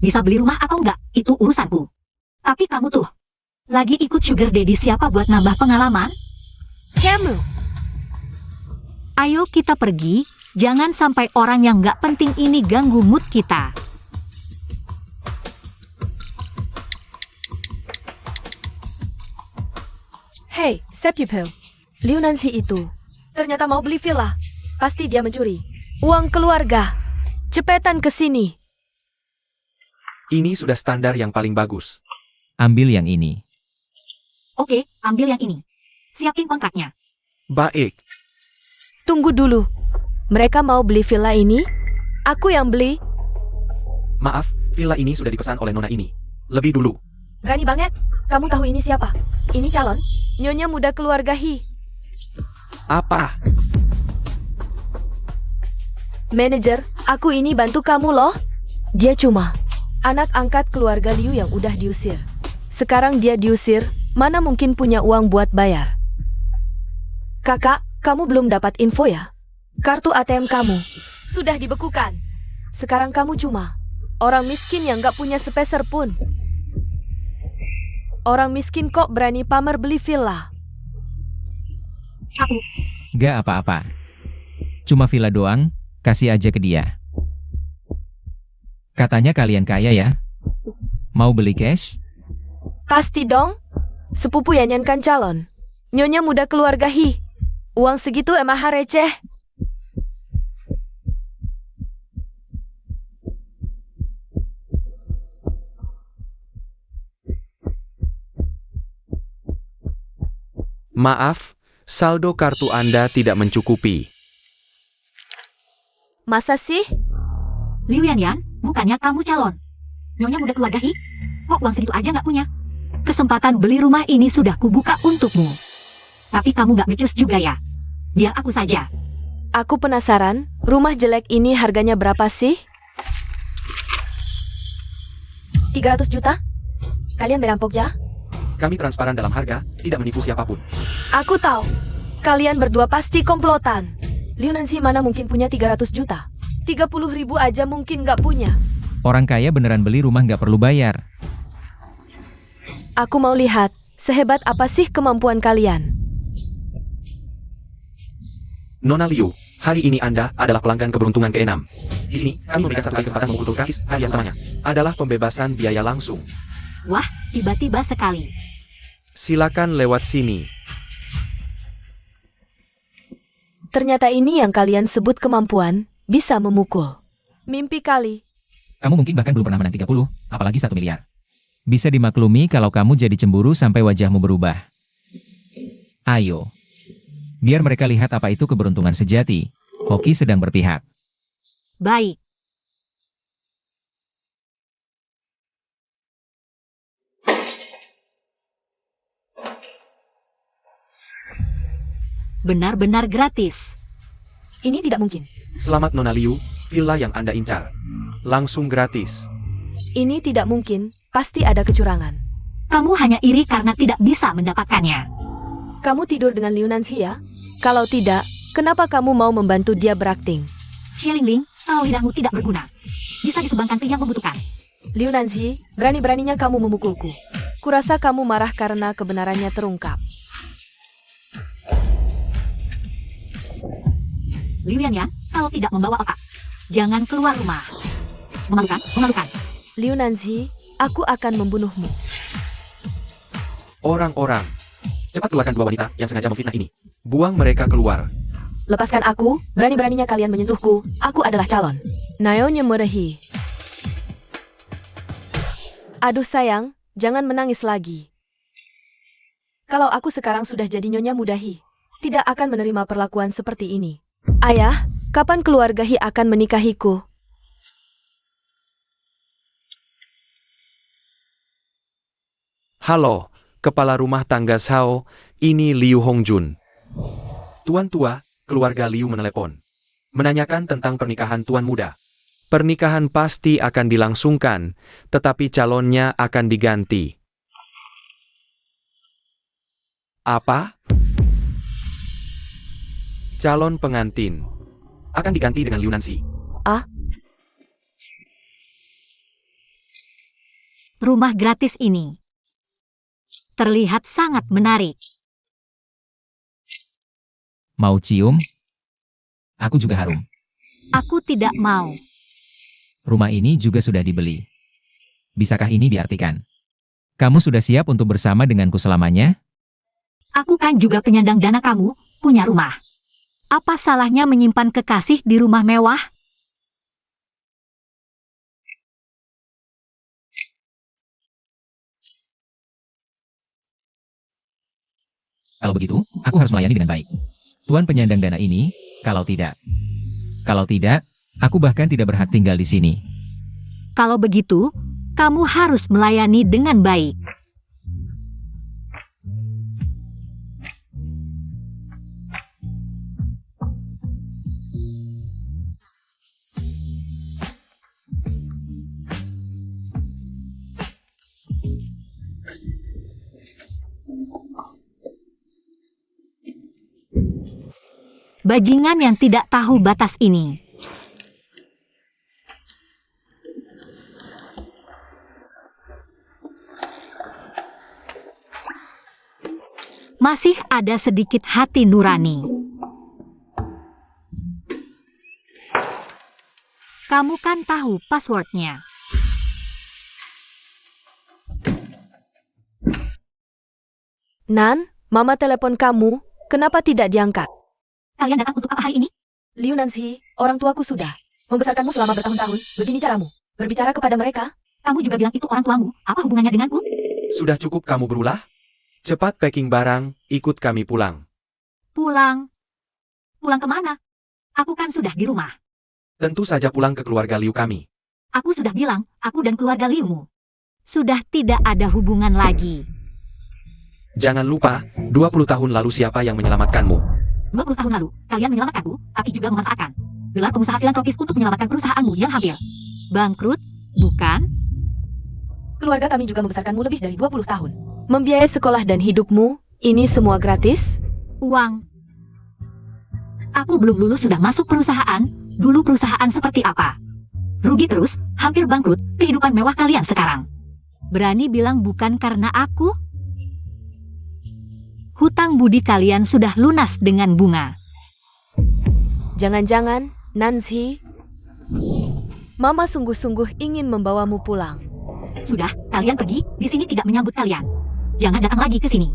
Bisa beli rumah atau enggak, itu urusanku. Tapi kamu tuh, lagi ikut sugar daddy siapa buat nambah pengalaman? Kamu! Ayo kita pergi, jangan sampai orang yang nggak penting ini ganggu mood kita. Hey, Sepipel. Liu Nancy itu ternyata mau beli villa. Pasti dia mencuri uang keluarga. Cepetan ke sini. Ini sudah standar yang paling bagus. Ambil yang ini. Oke, ambil yang ini. Siapin kontraknya. Baik. Tunggu dulu. Mereka mau beli villa ini? Aku yang beli. Maaf, villa ini sudah dipesan oleh nona ini lebih dulu. Berani banget. Kamu tahu ini siapa? Ini calon nyonya muda keluarga He. Apa? Manajer, aku ini bantu kamu loh. Dia cuma anak angkat keluarga Liu yang udah diusir. Sekarang dia diusir, mana mungkin punya uang buat bayar. Kakak, kamu belum dapat info ya? Kartu ATM kamu sudah dibekukan. Sekarang kamu cuma orang miskin yang gak punya sepeser pun. Orang miskin kok berani pamer beli villa? Aku, Gak apa-apa. Cuma villa doang, kasih aja ke dia. Katanya kalian kaya ya? Mau beli cash? Pasti dong. Sepupu ya nyankan calon nyonya muda keluarga He. Uang segitu emang receh. Maaf, saldo kartu Anda tidak mencukupi. Masa sih? Liu Yanyan, bukannya kamu calon nyonya muda keluarga He? Kok uang segitu aja nggak punya? Kesempatan beli rumah ini sudah kubuka untukmu. Tapi kamu nggak becus juga ya? Biar aku saja. Aku penasaran, rumah jelek ini harganya berapa sih? 300 juta? Kalian merampok ya? Kami transparan dalam harga, tidak menipu siapapun. Aku tahu. Kalian berdua pasti komplotan. Liu Nancy mana mungkin punya 300 juta? 30.000 aja mungkin nggak punya. Orang kaya beneran beli rumah nggak perlu bayar. Aku mau lihat, sehebat apa sih kemampuan kalian? Nona Liu, hari ini Anda adalah pelanggan keberuntungan ke-6. Di sini, kami memberikan satu kali kesempatan memukul tur gratis. Hadiah selamanya adalah pembebasan biaya langsung. Wah, tiba-tiba sekali. Silakan lewat sini. Ternyata ini yang kalian sebut kemampuan, bisa memukul. Mimpi kali. Kamu mungkin bahkan belum pernah menang 30, apalagi 1 miliar. Bisa dimaklumi kalau kamu jadi cemburu sampai wajahmu berubah. Ayo. Biar mereka lihat apa itu keberuntungan sejati. Hoki sedang berpihak. Baik. Benar-benar gratis. Ini tidak mungkin. Selamat Nona Liu, villa yang Anda incar. Langsung gratis. Ini tidak mungkin, pasti ada kecurangan. Kamu hanya iri karena tidak bisa mendapatkannya. Kamu tidur dengan Liu Nancy ya? Kalau tidak, kenapa kamu mau membantu dia berakting? Xilingling, kalau lidahmu tidak berguna, bisa disumbangkan ke yang membutuhkan. Liu Nancy, berani-beraninya kamu memukulku. Kurasa kamu marah karena kebenarannya terungkap. Liu Yanyan, kalau tidak membawa otak, jangan keluar rumah. Memalukan, memalukan. Liu Nancy, aku akan membunuhmu. Orang-orang, cepat keluarkan 2 wanita yang sengaja memfitnah ini. Buang mereka keluar. Lepaskan aku, berani-beraninya kalian menyentuhku. Aku adalah calon nyonya muda He. Aduh sayang, jangan menangis lagi. Kalau aku sekarang sudah jadi nyonya muda He, tidak akan menerima perlakuan seperti ini. Ayah, kapan keluarga He akan menikahiku? Halo, kepala rumah tangga Shao, ini Liu Hongjun. Tuan tua, keluarga Liu menelepon. Menanyakan tentang pernikahan tuan muda. Pernikahan pasti akan dilangsungkan, tetapi calonnya akan diganti. Apa? Calon pengantin akan diganti dengan Liu Nancy. Rumah gratis ini terlihat sangat menarik. Mau cium? Aku juga harum. Aku tidak mau. Rumah ini juga sudah dibeli. Bisakah ini diartikan? Kamu sudah siap untuk bersama denganku selamanya? Aku kan juga penyandang dana kamu, punya rumah. Apa salahnya menyimpan kekasih di rumah mewah? Kalau begitu, aku harus melayani dengan baik. Tuan penyandang dana ini, kalau tidak, aku bahkan tidak berhak tinggal di sini. Kalau begitu, kamu harus melayani dengan baik. Bajingan yang tidak tahu batas ini. Masih ada sedikit hati nurani. Kamu kan tahu passwordnya. Nan, Mama telepon kamu, kenapa tidak diangkat? Kalian datang untuk apa hari ini? Liu Nancy, orang tuaku sudah membesarkanmu selama bertahun-tahun. Begini caramu, berbicara kepada mereka. Kamu juga bilang itu orang tuamu. Apa hubungannya denganku? Sudah cukup kamu berulah? Cepat packing barang, ikut kami pulang. Pulang. Pulang kemana? Aku kan sudah di rumah. Tentu saja pulang ke keluarga Liu kami. Aku sudah bilang, aku dan keluarga Liumu sudah tidak ada hubungan lagi. Jangan lupa, 20 tahun lalu siapa yang menyelamatkanmu? 20 tahun lalu, kalian menyelamatkanku, tapi juga memanfaatkan gelar pengusaha filantropis untuk menyelamatkan perusahaanmu yang hampir bangkrut, bukan? Keluarga kami juga membesarkanmu lebih dari 20 tahun. Membiayai sekolah dan hidupmu, ini semua gratis? Uang. Aku belum lulus sudah masuk perusahaan. Dulu perusahaan seperti apa? Rugi terus, hampir bangkrut, kehidupan mewah kalian sekarang. Berani bilang bukan karena aku? Hutang budi kalian sudah lunas dengan bunga. Jangan-jangan, Nancy, Mama sungguh-sungguh ingin membawamu pulang. Sudah, kalian pergi, di sini tidak menyambut kalian. Jangan datang lagi ke sini.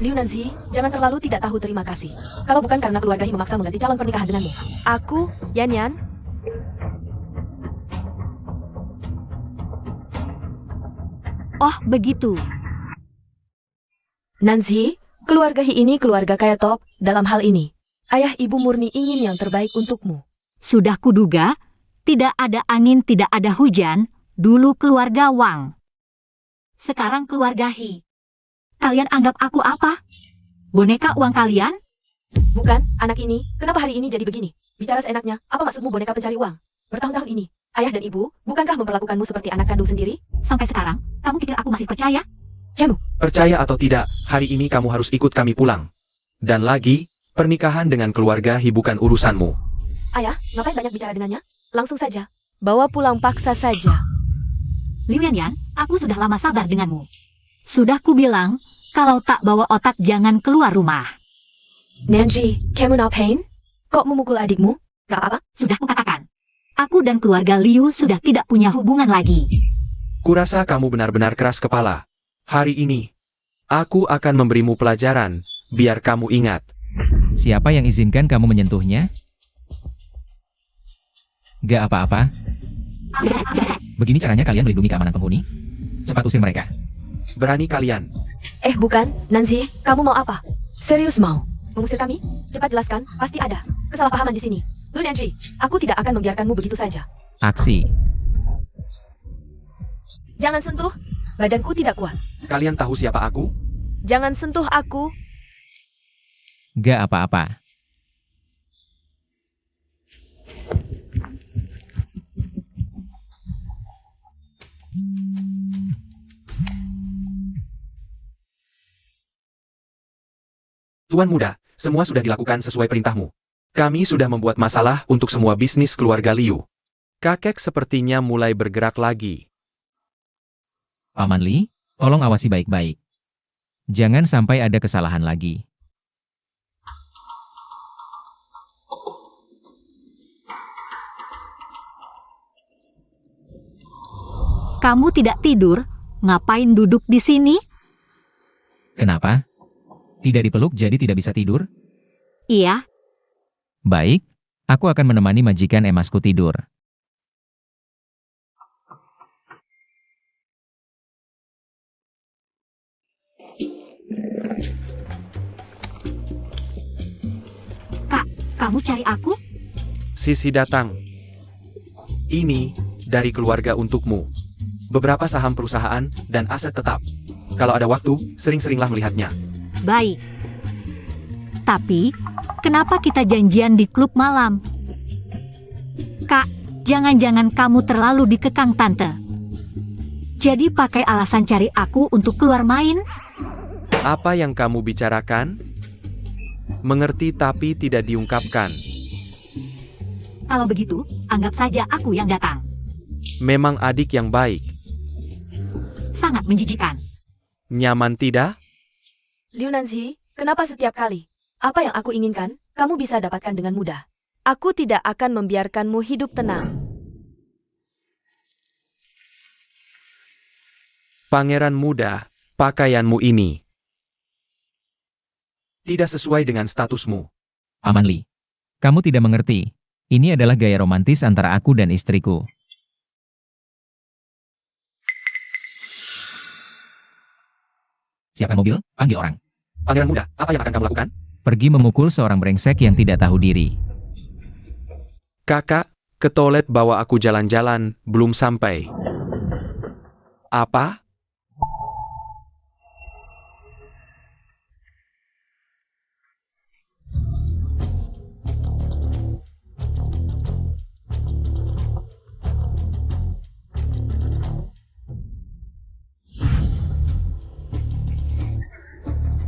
Liu Nancy, jangan terlalu tidak tahu terima kasih. Kalau bukan karena keluarga He memaksa mengganti calon pernikahan denganmu. Aku, Yan Yan. Oh, begitu. Nancy, keluarga He ini keluarga kaya top dalam hal ini. Ayah ibu murni ingin yang terbaik untukmu. Sudah kuduga, tidak ada angin, tidak ada hujan, dulu keluarga Wang. Sekarang keluarga He. Kalian anggap aku apa? Boneka uang kalian? Bukan, anak ini, kenapa hari ini jadi begini? Bicara seenaknya, apa maksudmu boneka pencari uang? Bertahun-tahun ini, ayah dan ibu, bukankah memperlakukanmu seperti anak kandung sendiri? Sampai sekarang, kamu pikir aku masih percaya? Percaya atau tidak, hari ini kamu harus ikut kami pulang. Dan lagi, pernikahan dengan keluarga He bukan urusanmu. Ayah, ngapain banyak bicara dengannya? Langsung saja. Bawa pulang paksa saja. Liu Yan, aku sudah lama sabar denganmu. Sudah kubilang, kalau tak bawa otak jangan keluar rumah. Nancy, kamu no pain? Kok memukul adikmu? Gak apa-apa? Sudah kukatakan. Aku dan keluarga Liu sudah tidak punya hubungan lagi. Kurasa kamu benar-benar keras kepala. Hari ini, aku akan memberimu pelajaran, biar kamu ingat. Siapa yang izinkan kamu menyentuhnya? Gak apa-apa. Begini caranya kalian melindungi keamanan penghuni? Cepat usir mereka. Berani kalian. Bukan, Nancy, kamu mau apa? Serius mau? Mengusir kami? Cepat jelaskan, pasti ada kesalahpahaman di sini. Lu Nancy, aku tidak akan membiarkanmu begitu saja. Aksi. Jangan sentuh, badanku tidak kuat. Kalian tahu siapa aku? Jangan sentuh aku. Gak apa-apa. Tuan muda, semua sudah dilakukan sesuai perintahmu. Kami sudah membuat masalah untuk semua bisnis keluarga Liu. Kakek sepertinya mulai bergerak lagi. Paman Li, tolong awasi baik-baik. Jangan sampai ada kesalahan lagi. Kamu tidak tidur? Ngapain duduk di sini? Kenapa? Tidak dipeluk jadi tidak bisa tidur? Iya, Baik, aku akan menemani majikan emasku tidur. kamu cari aku? Sisi datang. Ini dari keluarga untukmu. Beberapa saham perusahaan dan aset tetap. Kalau ada waktu, sering-seringlah melihatnya. Baik. Tapi, kenapa kita janjian di klub malam? Kak, jangan-jangan kamu terlalu dikekang tante. Jadi pakai alasan cari aku untuk keluar main? Apa yang kamu bicarakan? Mengerti tapi tidak diungkapkan. Kalau begitu, anggap saja aku yang datang. Memang adik yang baik. Sangat menjijikan. Nyaman tidak? Liu Nanzi, kenapa setiap kali? Apa yang aku inginkan, kamu bisa dapatkan dengan mudah. Aku tidak akan membiarkanmu hidup tenang. Pangeran muda, pakaianmu ini tidak sesuai dengan statusmu. Paman Li. Kamu tidak mengerti. Ini adalah gaya romantis antara aku dan istriku. Siapkan mobil, panggil orang. Pangeran muda, apa yang akan kamu lakukan? Pergi memukul seorang brengsek yang tidak tahu diri. Kakak, ke toilet bawa aku jalan-jalan, belum sampai. Apa?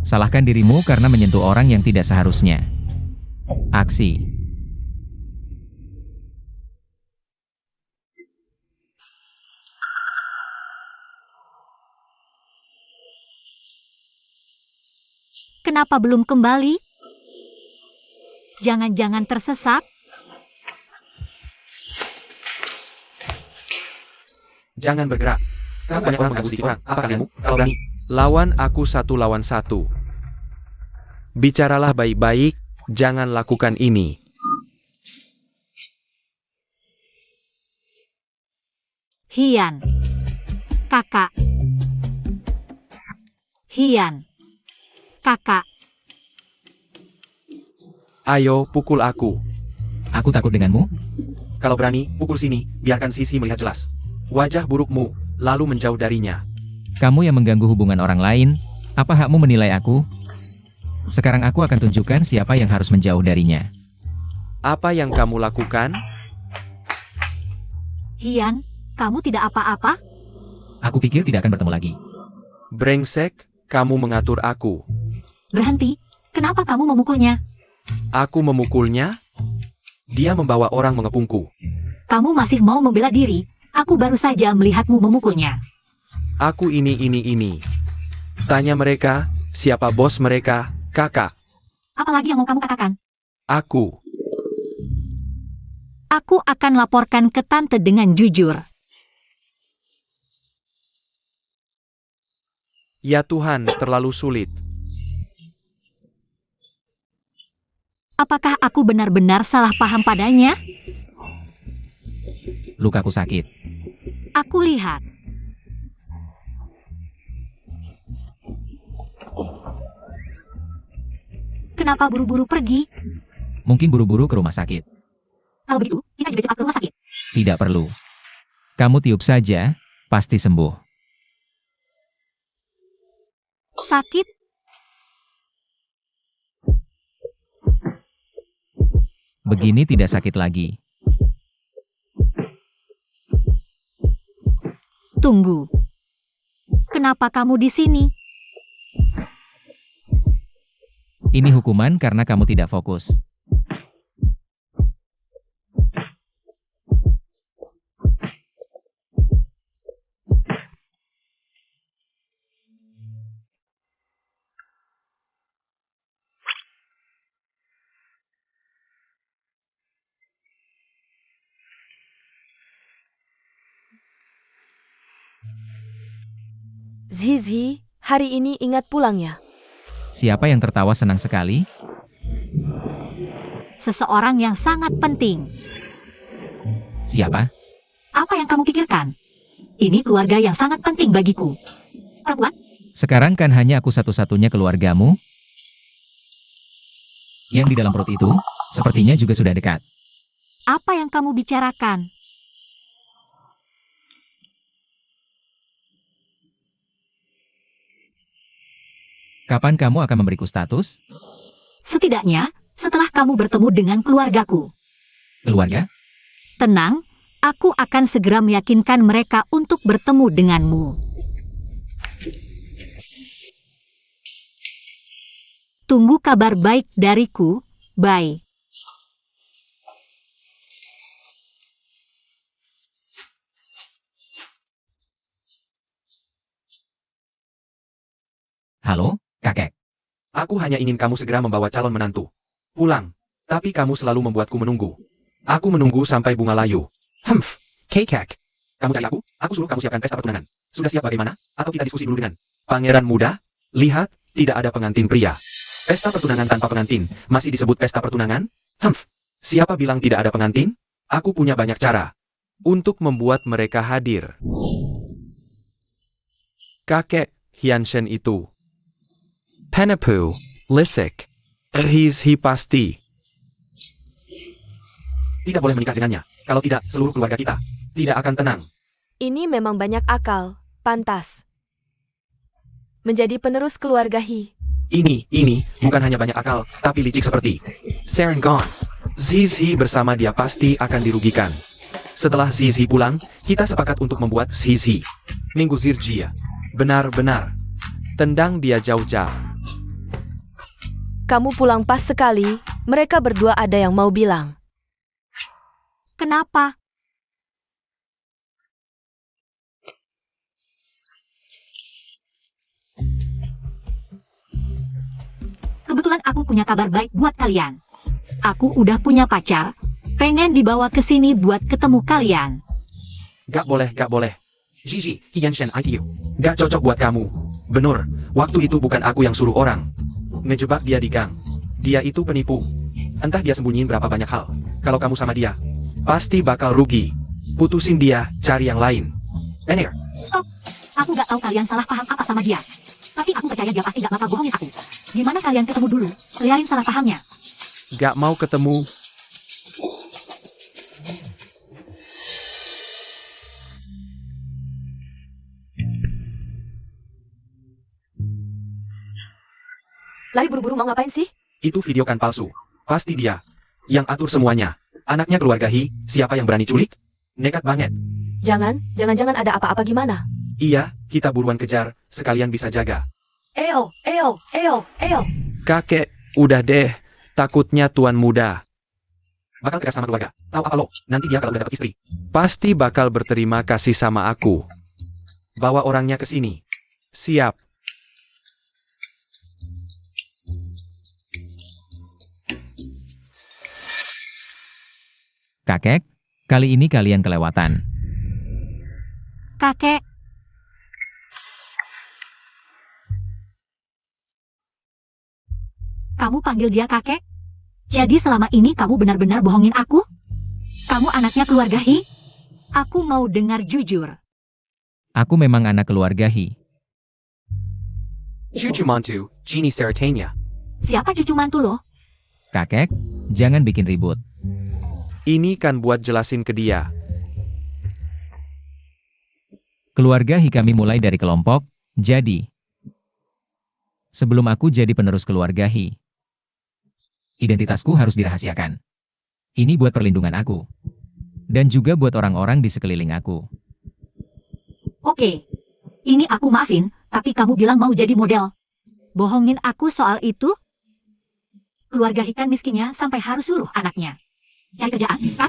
Salahkan dirimu karena menyentuh orang yang tidak seharusnya. Aksi. Kenapa belum kembali? Jangan-jangan tersesat? Jangan bergerak. Kamu banyak orang mengganggu sedikit orang. Apa kalianmu? Kalau berani, lawan aku 1 lawan 1. Bicaralah baik-baik, jangan lakukan ini. Hian. Kakak. Hian. Kakak. Ayo, pukul aku. Aku takut denganmu? Kalau berani, pukul sini, biarkan Sisi melihat jelas wajah burukmu, lalu menjauh darinya. Kamu yang mengganggu hubungan orang lain, apa hakmu menilai aku? Sekarang aku akan tunjukkan siapa yang harus menjauh darinya. Apa yang kamu lakukan? Hian, kamu tidak apa-apa? Aku pikir tidak akan bertemu lagi. Brengsek, kamu mengatur aku. Berhenti. Kenapa kamu memukulnya? Aku memukulnya? Dia membawa orang mengepungku. Kamu masih mau membela diri? Aku baru saja melihatmu memukulnya. Aku ini. Tanya mereka, siapa bos mereka, kakak. Apalagi yang mau kamu katakan? Aku. Aku akan laporkan ke tante dengan jujur. Ya Tuhan, terlalu sulit. Apakah aku benar-benar salah paham padanya? Lukaku sakit. Aku lihat. Kenapa buru-buru pergi? Mungkin buru-buru ke rumah sakit. Kalau begitu, kita juga cepat ke rumah sakit. Tidak perlu. Kamu tiup saja, pasti sembuh. Sakit? Begini tidak sakit lagi. Tunggu. Kenapa kamu di sini? Ini hukuman karena kamu tidak fokus. Zizi, hari ini ingat pulangnya. Siapa yang tertawa senang sekali? Seseorang yang sangat penting. Siapa? Apa yang kamu pikirkan? Ini keluarga yang sangat penting bagiku. Perempuan? Sekarang kan hanya aku satu-satunya keluargamu? Yang di dalam perut itu, sepertinya juga sudah dekat. Apa yang kamu bicarakan? Kapan kamu akan memberiku status? Setidaknya, setelah kamu bertemu dengan keluargaku. Keluarga? Tenang, aku akan segera meyakinkan mereka untuk bertemu denganmu. Tunggu kabar baik dariku, bye. Halo, kakek. Aku hanya ingin kamu segera membawa calon menantu pulang. Tapi kamu selalu membuatku menunggu. Aku menunggu sampai bunga layu. Kekek. Kamu cari aku suruh kamu siapkan pesta pertunangan. Sudah siap bagaimana? Atau kita diskusi dulu dengan pangeran muda? Lihat, tidak ada pengantin pria. Pesta pertunangan tanpa pengantin, masih disebut pesta pertunangan? Siapa bilang tidak ada pengantin? Aku punya banyak cara untuk membuat mereka hadir. Kakek Hyunshen itu. Penepu, Lisik. Hi pasti. Tidak boleh menikah dengannya. Kalau tidak, seluruh keluarga kita tidak akan tenang. Ini memang banyak akal, pantas. Menjadi penerus keluarga Hi. Ini bukan hanya banyak akal, tapi licik seperti Serengon. Zizi bersama dia pasti akan dirugikan. Setelah Zizi pulang, kita sepakat untuk membuat Zizi Minggu Zirjia. Benar-benar. Tendang dia jauh-jauh. Kamu pulang pas sekali, mereka berdua ada yang mau bilang. Kenapa? Kebetulan aku punya kabar baik buat kalian. Aku udah punya pacar, pengen dibawa ke sini buat ketemu kalian. Gak boleh. Gigi, Hyunshen ITU. Gak cocok buat kamu. Bener, waktu itu bukan aku yang suruh orang ngejebak dia di gang. Dia itu penipu. Entah dia sembunyiin berapa banyak hal. Kalau kamu sama dia, pasti bakal rugi. Putusin dia, cari yang lain. Enir. Stop. Aku gak tahu kalian salah paham apa sama dia. Tapi aku percaya dia pasti gak bakal bohongin aku. Gimana kalian ketemu dulu? Kalian salah pahamnya. Gak mau ketemu. Lari buru-buru mau ngapain sih? Itu video kan palsu. Pasti dia yang atur semuanya. Anaknya keluarga Hi, siapa yang berani culik? Nekat banget. Jangan ada apa-apa gimana? Iya, kita buruan kejar, sekalian bisa jaga. Eo. Kakek, udah deh. Takutnya tuan muda bakal tegas sama keluarga. Tahu apa lo? Nanti dia kalau udah dapat istri, pasti bakal berterima kasih sama aku. Bawa orangnya ke sini. Siap. Kakek, kali ini kalian kelewatan. Kakek. Kamu panggil dia kakek? Jadi selama ini kamu benar-benar bohongin aku? Kamu anaknya keluarga Hi? Aku mau dengar jujur. Aku memang anak keluarga Hi. Cucu mantu, Genie Seratania. Siapa cucu mantu lo? Kakek, jangan bikin ribut. Ini kan buat jelasin ke dia. Keluarga Hi kami mulai dari kelompok, jadi. Sebelum aku jadi penerus keluarga Hi, identitasku harus dirahasiakan. Ini buat perlindungan aku. Dan juga buat orang-orang di sekeliling aku. Oke. Ini aku maafin, tapi kamu bilang mau jadi model. Bohongin aku soal itu? Keluarga Hi kan miskinnya sampai harus suruh anaknya cari kerjaan, kan?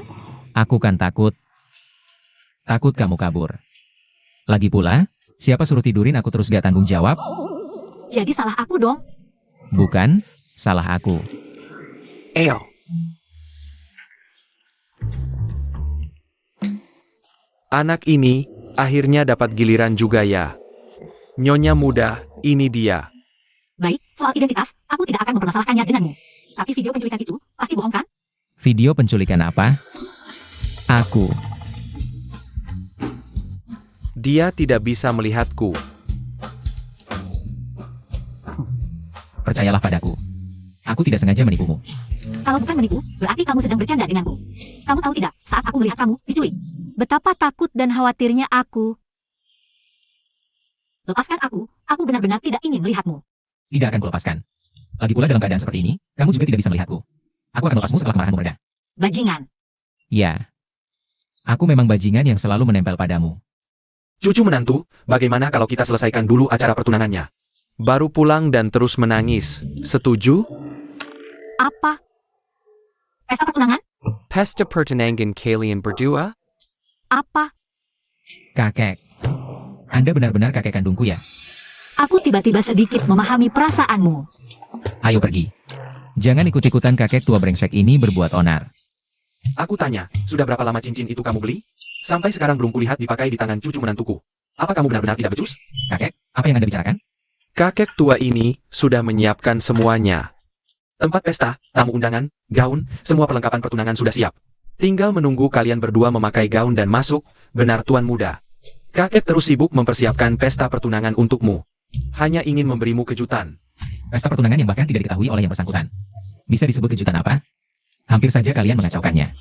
Aku kan takut. Takut kamu kabur. Lagi pula, siapa suruh tidurin aku terus gak tanggung jawab? Jadi salah aku dong. Bukan, salah aku. Eo. Anak ini akhirnya dapat giliran juga ya. Nyonya muda, ini dia. Baik, soal identitas, aku tidak akan mempermasalahkannya denganmu. Tapi video penculikan itu pasti bohong kan? Video penculikan apa? Aku. Dia tidak bisa melihatku. Percayalah padaku. Aku tidak sengaja menipumu. Kalau bukan menipu, berarti kamu sedang bercanda denganku. Kamu tahu tidak, saat aku melihat kamu diculik, betapa takut dan khawatirnya aku. Lepaskan aku benar-benar tidak ingin melihatmu. Tidak akan kulepaskan. Lagi pula dalam keadaan seperti ini, kamu juga tidak bisa melihatku. Aku akan melepasmu setelah kemarahanmu mereda. Bajingan. Ya. Aku memang bajingan yang selalu menempel padamu. Cucu menantu, bagaimana kalau kita selesaikan dulu acara pertunangannya? Baru pulang dan terus menangis. Setuju? Apa? Pesta pertunangan? Pesta pertunangan kalian berdua? Apa? Kakek. Anda benar-benar kakek kandungku ya? Aku tiba-tiba sedikit memahami perasaanmu. Ayo pergi. Jangan ikut-ikutan kakek tua brengsek ini berbuat onar. Aku tanya, sudah berapa lama cincin itu kamu beli? Sampai sekarang belum kulihat dipakai di tangan cucu menantuku. Apa kamu benar-benar tidak becus? Kakek, apa yang Anda bicarakan? Kakek tua ini sudah menyiapkan semuanya. Tempat pesta, tamu undangan, gaun, semua perlengkapan pertunangan sudah siap. Tinggal menunggu kalian berdua memakai gaun dan masuk, benar tuan muda. Kakek terus sibuk mempersiapkan pesta pertunangan untukmu. Hanya ingin memberimu kejutan. Pesta pertunangan yang bahkan tidak diketahui oleh yang bersangkutan. Bisa disebut kejutan apa? Hampir saja kalian mengacaukannya.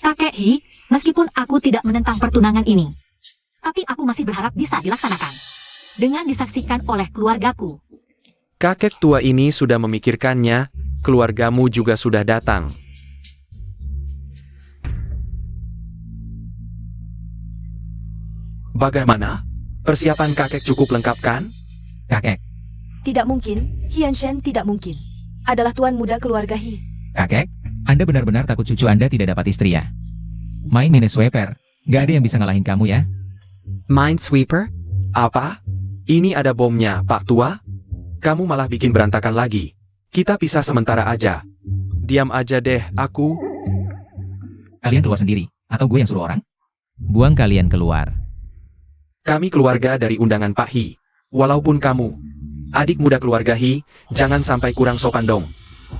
Kakek Hi, meskipun aku tidak menentang pertunangan ini, tapi aku masih berharap bisa dilaksanakan. Dengan disaksikan oleh keluargaku. Kakek tua ini sudah memikirkannya, keluargamu juga sudah datang. Bagaimana? Persiapan kakek cukup lengkap kan? Kakek, Tidak mungkin, Hian Shen tidak mungkin. Adalah tuan muda keluarga Hi. kakek, Anda benar-benar takut cucu Anda tidak dapat istri ya? Main Minesweeper, gak ada yang bisa ngalahin kamu ya? Minesweeper? Apa? Ini ada bomnya, Pak Tua? Kamu malah bikin berantakan lagi. Kita pisah sementara aja. Diam aja deh, aku. Kalian keluar sendiri, atau gue yang suruh orang? Buang kalian keluar. Kami keluarga dari undangan Pak Hi. Walaupun kamu, adik muda keluarga Hi, jangan sampai kurang sopan dong.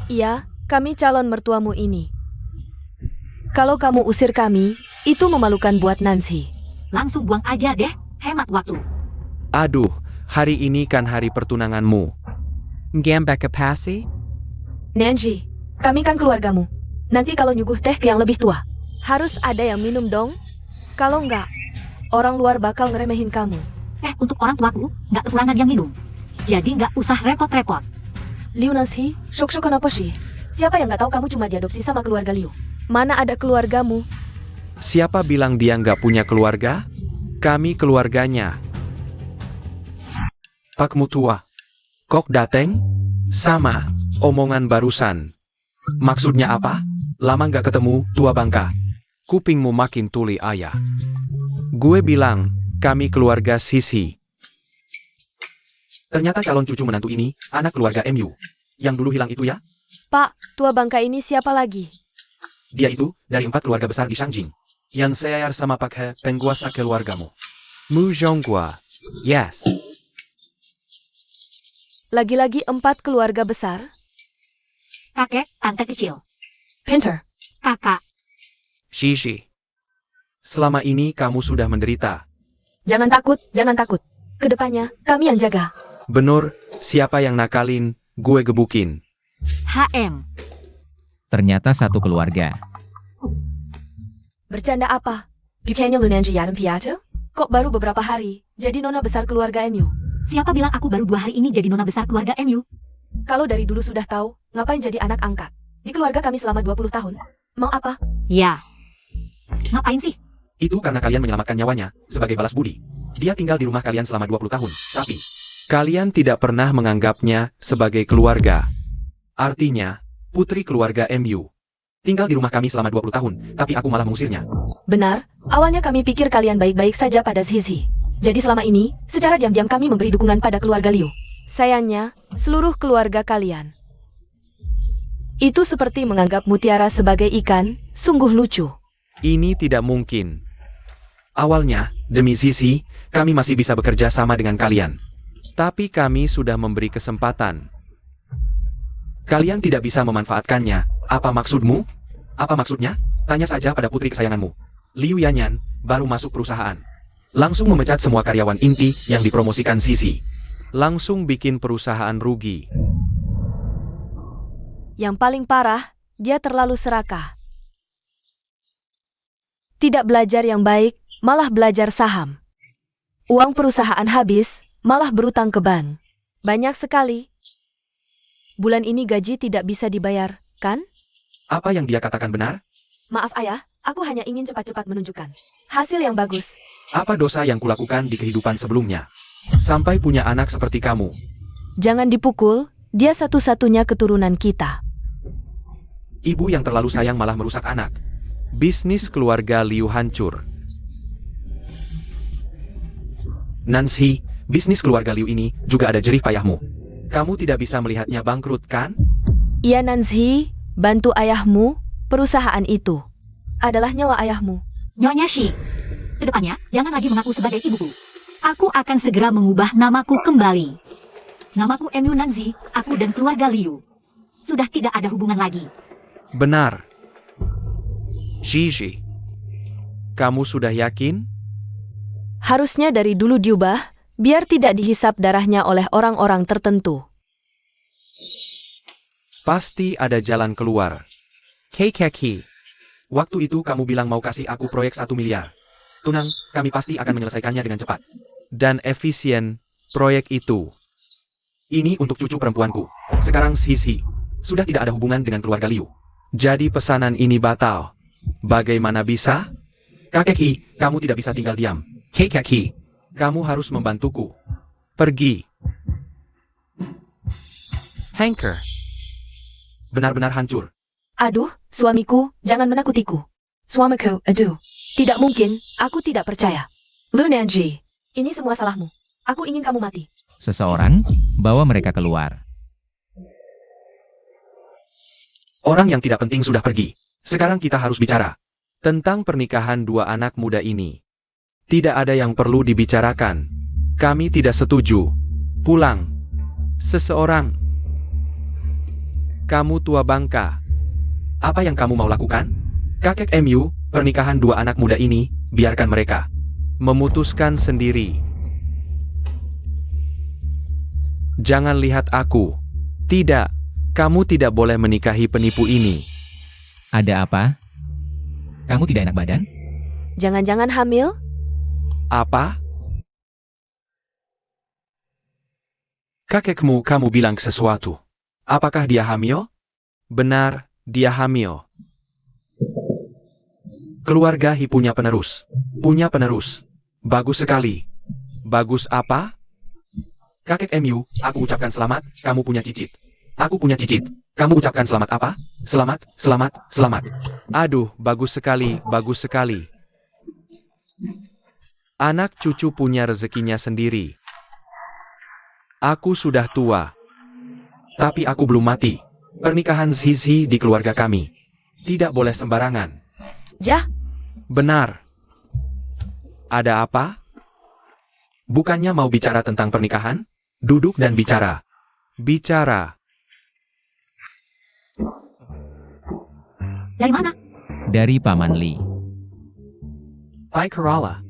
Iya, kami calon mertuamu ini. Kalau kamu usir kami, itu memalukan buat Nancy. Langsung buang aja deh, hemat waktu. Aduh, hari ini kan hari pertunanganmu. Ngambek apa sih? Nancy, kami kan keluargamu. Nanti kalau nyuguh teh ke yang lebih tua, harus ada yang minum dong. Kalau enggak, orang luar bakal ngeremehin kamu. Untuk orang tuaku, nggak kekurangan yang minum. Jadi nggak usah repot-repot. Liu Nancy, syok-syok kenapa sih? Siapa yang nggak tahu kamu cuma diadopsi sama keluarga Liu? Mana ada keluargamu? Siapa bilang dia nggak punya keluarga? Kami keluarganya. Pak Mutua. Kok dateng? Sama, omongan barusan. Maksudnya apa? Lama nggak ketemu, tua bangka. Kupingmu makin tuli ayah. Gue bilang, kami keluarga Sisi. Ternyata calon cucu menantu ini, anak keluarga MU. Yang dulu hilang itu ya? Pak, tua bangka ini siapa lagi? Dia itu, dari 4 keluarga besar di Shangjing. Yang sayar sama Pak He, penguasa keluargamu. Mu Zhonghua. Yes. Lagi-lagi 4 keluarga besar? Kakek, tante kecil, Pinter. kakak. Shishi. Selama ini kamu sudah menderita. Jangan takut. Kedepannya, kami yang jaga. Benur, siapa yang nakalin, gue gebukin. HM. Ternyata satu keluarga. Bercanda apa? Bukannya lu Nancy Yaden Piatu? Kok baru beberapa hari, jadi nona besar keluarga MU? Siapa bilang aku baru 2 hari ini jadi nona besar keluarga MU? Kalau dari dulu sudah tahu, ngapain jadi anak angkat? Di keluarga kami selama 20 tahun. Mau apa? Ya. Ngapain sih? Itu karena kalian menyelamatkan nyawanya, sebagai balas budi. Dia tinggal di rumah kalian selama 20 tahun, tapi kalian tidak pernah menganggapnya sebagai keluarga. Artinya, putri keluarga MU. Tinggal di rumah kami selama 20 tahun, tapi aku malah mengusirnya. Benar, awalnya kami pikir kalian baik-baik saja pada Zizi. Jadi selama ini, secara diam-diam kami memberi dukungan pada keluarga Liu. Sayangnya, seluruh keluarga kalian. Itu seperti menganggap mutiara sebagai ikan, sungguh lucu. Ini tidak mungkin. Awalnya, demi Zizi, kami masih bisa bekerja sama dengan kalian. Tapi kami sudah memberi kesempatan. Kalian tidak bisa memanfaatkannya. Apa maksudmu? Apa maksudnya? Tanya saja pada putri kesayanganmu. Liu Yanyan, baru masuk perusahaan. Langsung memecat semua karyawan inti yang dipromosikan Sisi. Langsung bikin perusahaan rugi. Yang paling parah, dia terlalu serakah. Tidak belajar yang baik, malah belajar saham. Uang perusahaan habis, malah berutang ke bank. Banyak sekali. Bulan ini gaji tidak bisa dibayar, kan? Apa yang dia katakan benar? Maaf ayah, aku hanya ingin cepat-cepat menunjukkan hasil yang bagus. Apa dosa yang kulakukan di kehidupan sebelumnya? Sampai punya anak seperti kamu. Jangan dipukul, dia satu-satunya keturunan kita. Ibu yang terlalu sayang malah merusak anak. Bisnis keluarga Liu hancur. Nancy, bisnis keluarga Liu ini juga ada jerih payahmu. Kamu tidak bisa melihatnya bangkrut, kan? Iya Nancy, bantu ayahmu, perusahaan itu adalah nyawa ayahmu. Nyonya Shi, kedepannya jangan lagi mengaku sebagai ibuku. Aku akan segera mengubah namaku kembali. Namaku Mu Nanzi, aku dan keluarga Liu sudah tidak ada hubungan lagi. Benar. Gigi, kamu sudah yakin? Harusnya dari dulu diubah, biar tidak dihisap darahnya oleh orang-orang tertentu. Pasti ada jalan keluar. Kekeki. Waktu itu kamu bilang mau kasih aku proyek 1 miliar. Tunang, kami pasti akan menyelesaikannya dengan cepat. Dan efisien, proyek itu. Ini untuk cucu perempuanku. Sekarang Sisi sudah tidak ada hubungan dengan keluarga Liu. Jadi pesanan ini batal. Bagaimana bisa? Kakeki, kamu tidak bisa tinggal diam. Kekeki, kamu harus membantuku. Pergi. Hanker. Benar-benar hancur. Aduh, suamiku, jangan menakutiku. Suamiku, aduh. Tidak mungkin, aku tidak percaya. Lu Nanji, ini semua salahmu. Aku ingin kamu mati. Seseorang, bawa mereka keluar. Orang yang tidak penting sudah pergi. Sekarang kita harus bicara tentang pernikahan dua anak muda ini. Tidak ada yang perlu dibicarakan. Kami tidak setuju. Pulang. Seseorang. Kamu tua bangka. Apa yang kamu mau lakukan? Kakek Mu, pernikahan dua anak muda ini, biarkan mereka memutuskan sendiri. Jangan lihat aku. Tidak. Kamu tidak boleh menikahi penipu ini. Ada apa? Kamu tidak enak badan? Jangan-jangan hamil? Apa? Kakekmu kamu bilang sesuatu. Apakah dia hamil? Benar, dia hamil. Keluarga Hi punya penerus. Punya penerus. Bagus sekali. Bagus apa? Kakek Mu, aku ucapkan selamat, kamu punya cicit. Aku punya cicit. Kamu ucapkan selamat apa? Selamat, selamat, selamat. Aduh, bagus sekali, bagus sekali. Anak cucu punya rezekinya sendiri. Aku sudah tua. Tapi aku belum mati. Pernikahan Zizi di keluarga kami. Tidak boleh sembarangan. Jah, Benar. Ada apa? Bukannya mau bicara tentang pernikahan? Duduk dan bicara. Bicara. Dari mana? Dari Paman Li. Pai Kerala.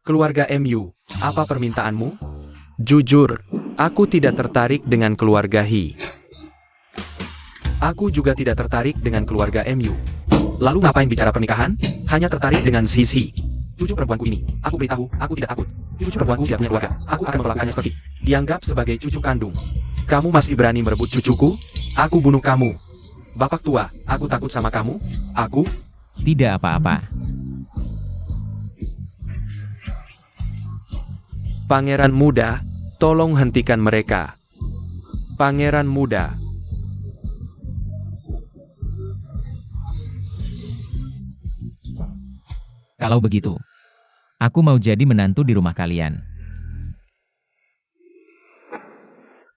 Keluarga Mu, apa permintaanmu? Jujur, aku tidak tertarik dengan keluarga Hi. Aku juga tidak tertarik dengan keluarga Mu. Lalu ngapain bicara pernikahan? Hanya tertarik dengan Sisi. Cucu perempuanku ini, aku beritahu, aku tidak takut. Cucu perempuanku tidak punya keluarga, aku akan memperlakukannya seperti dianggap sebagai cucu kandung. Kamu masih berani merebut cucuku? Aku bunuh kamu. Bapak tua, aku takut sama kamu? Aku? Tidak apa-apa. Pangeran muda, tolong hentikan mereka. Pangeran muda. Kalau begitu, aku mau jadi menantu di rumah kalian.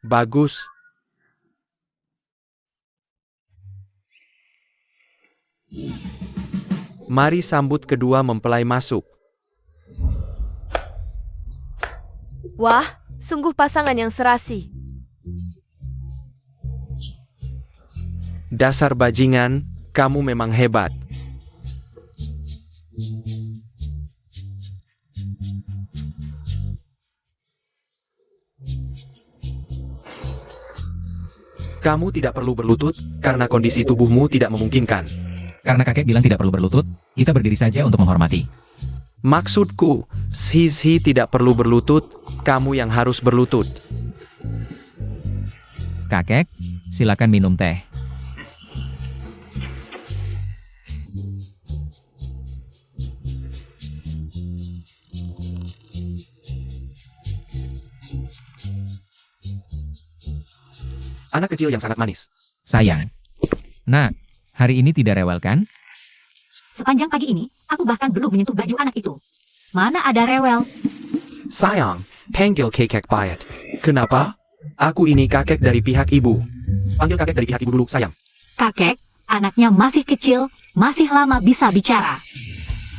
Bagus. Mari sambut kedua mempelai masuk. wah, sungguh pasangan yang serasi. Dasar bajingan, kamu memang hebat. Kamu tidak perlu berlutut, karena kondisi tubuhmu tidak memungkinkan. Karena kakek bilang tidak perlu berlutut, kita berdiri saja untuk menghormati. Maksudku, Zizi tidak perlu berlutut, kamu yang harus berlutut. Kakek, silakan minum teh. Anak kecil yang sangat manis. Sayang. Nak, hari ini tidak rewel kan? Sepanjang pagi ini, aku bahkan belum menyentuh baju anak itu. Mana ada rewel? Sayang, panggil kakek Payet. Kenapa? Aku ini kakek dari pihak ibu. Panggil kakek dari pihak ibu dulu, sayang. Kakek, anaknya masih kecil, masih lama bisa bicara.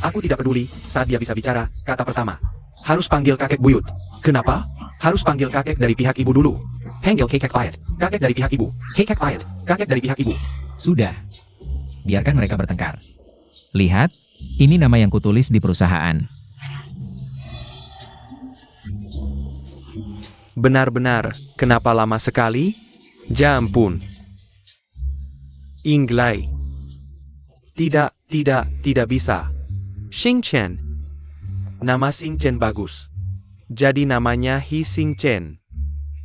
Aku tidak peduli saat dia bisa bicara. Kata pertama, harus panggil kakek buyut. Kenapa? Harus panggil kakek dari pihak ibu dulu. Panggil kakek Payet. Kakek dari pihak ibu. Kakek Payet. Kakek dari pihak ibu. Sudah. Biarkan mereka bertengkar. Lihat, ini nama yang kutulis di perusahaan. Benar-benar, kenapa lama sekali? Ya ampun. Inglai. Tidak bisa. Xing Chen. Nama Xing Chen bagus. Jadi namanya Hi Xing Chen.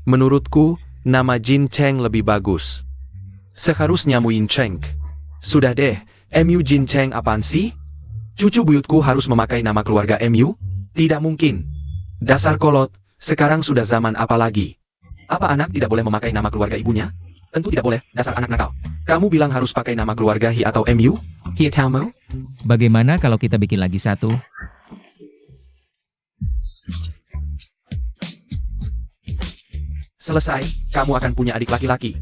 Menurutku, nama Jin Cheng lebih bagus. Seharusnya Mu Yin Cheng. Sudah deh, MU Jin Cheng apaan sih? Cucu buyutku harus memakai nama keluarga MU? Tidak mungkin. Dasar kolot, sekarang sudah zaman apa lagi? Apa anak tidak boleh memakai nama keluarga ibunya? Tentu tidak boleh, dasar anak nakal. Kamu bilang harus pakai nama keluarga Hi atau MU? Hi atau Mu? Bagaimana kalau kita bikin lagi satu? Selesai, kamu akan punya adik laki-laki.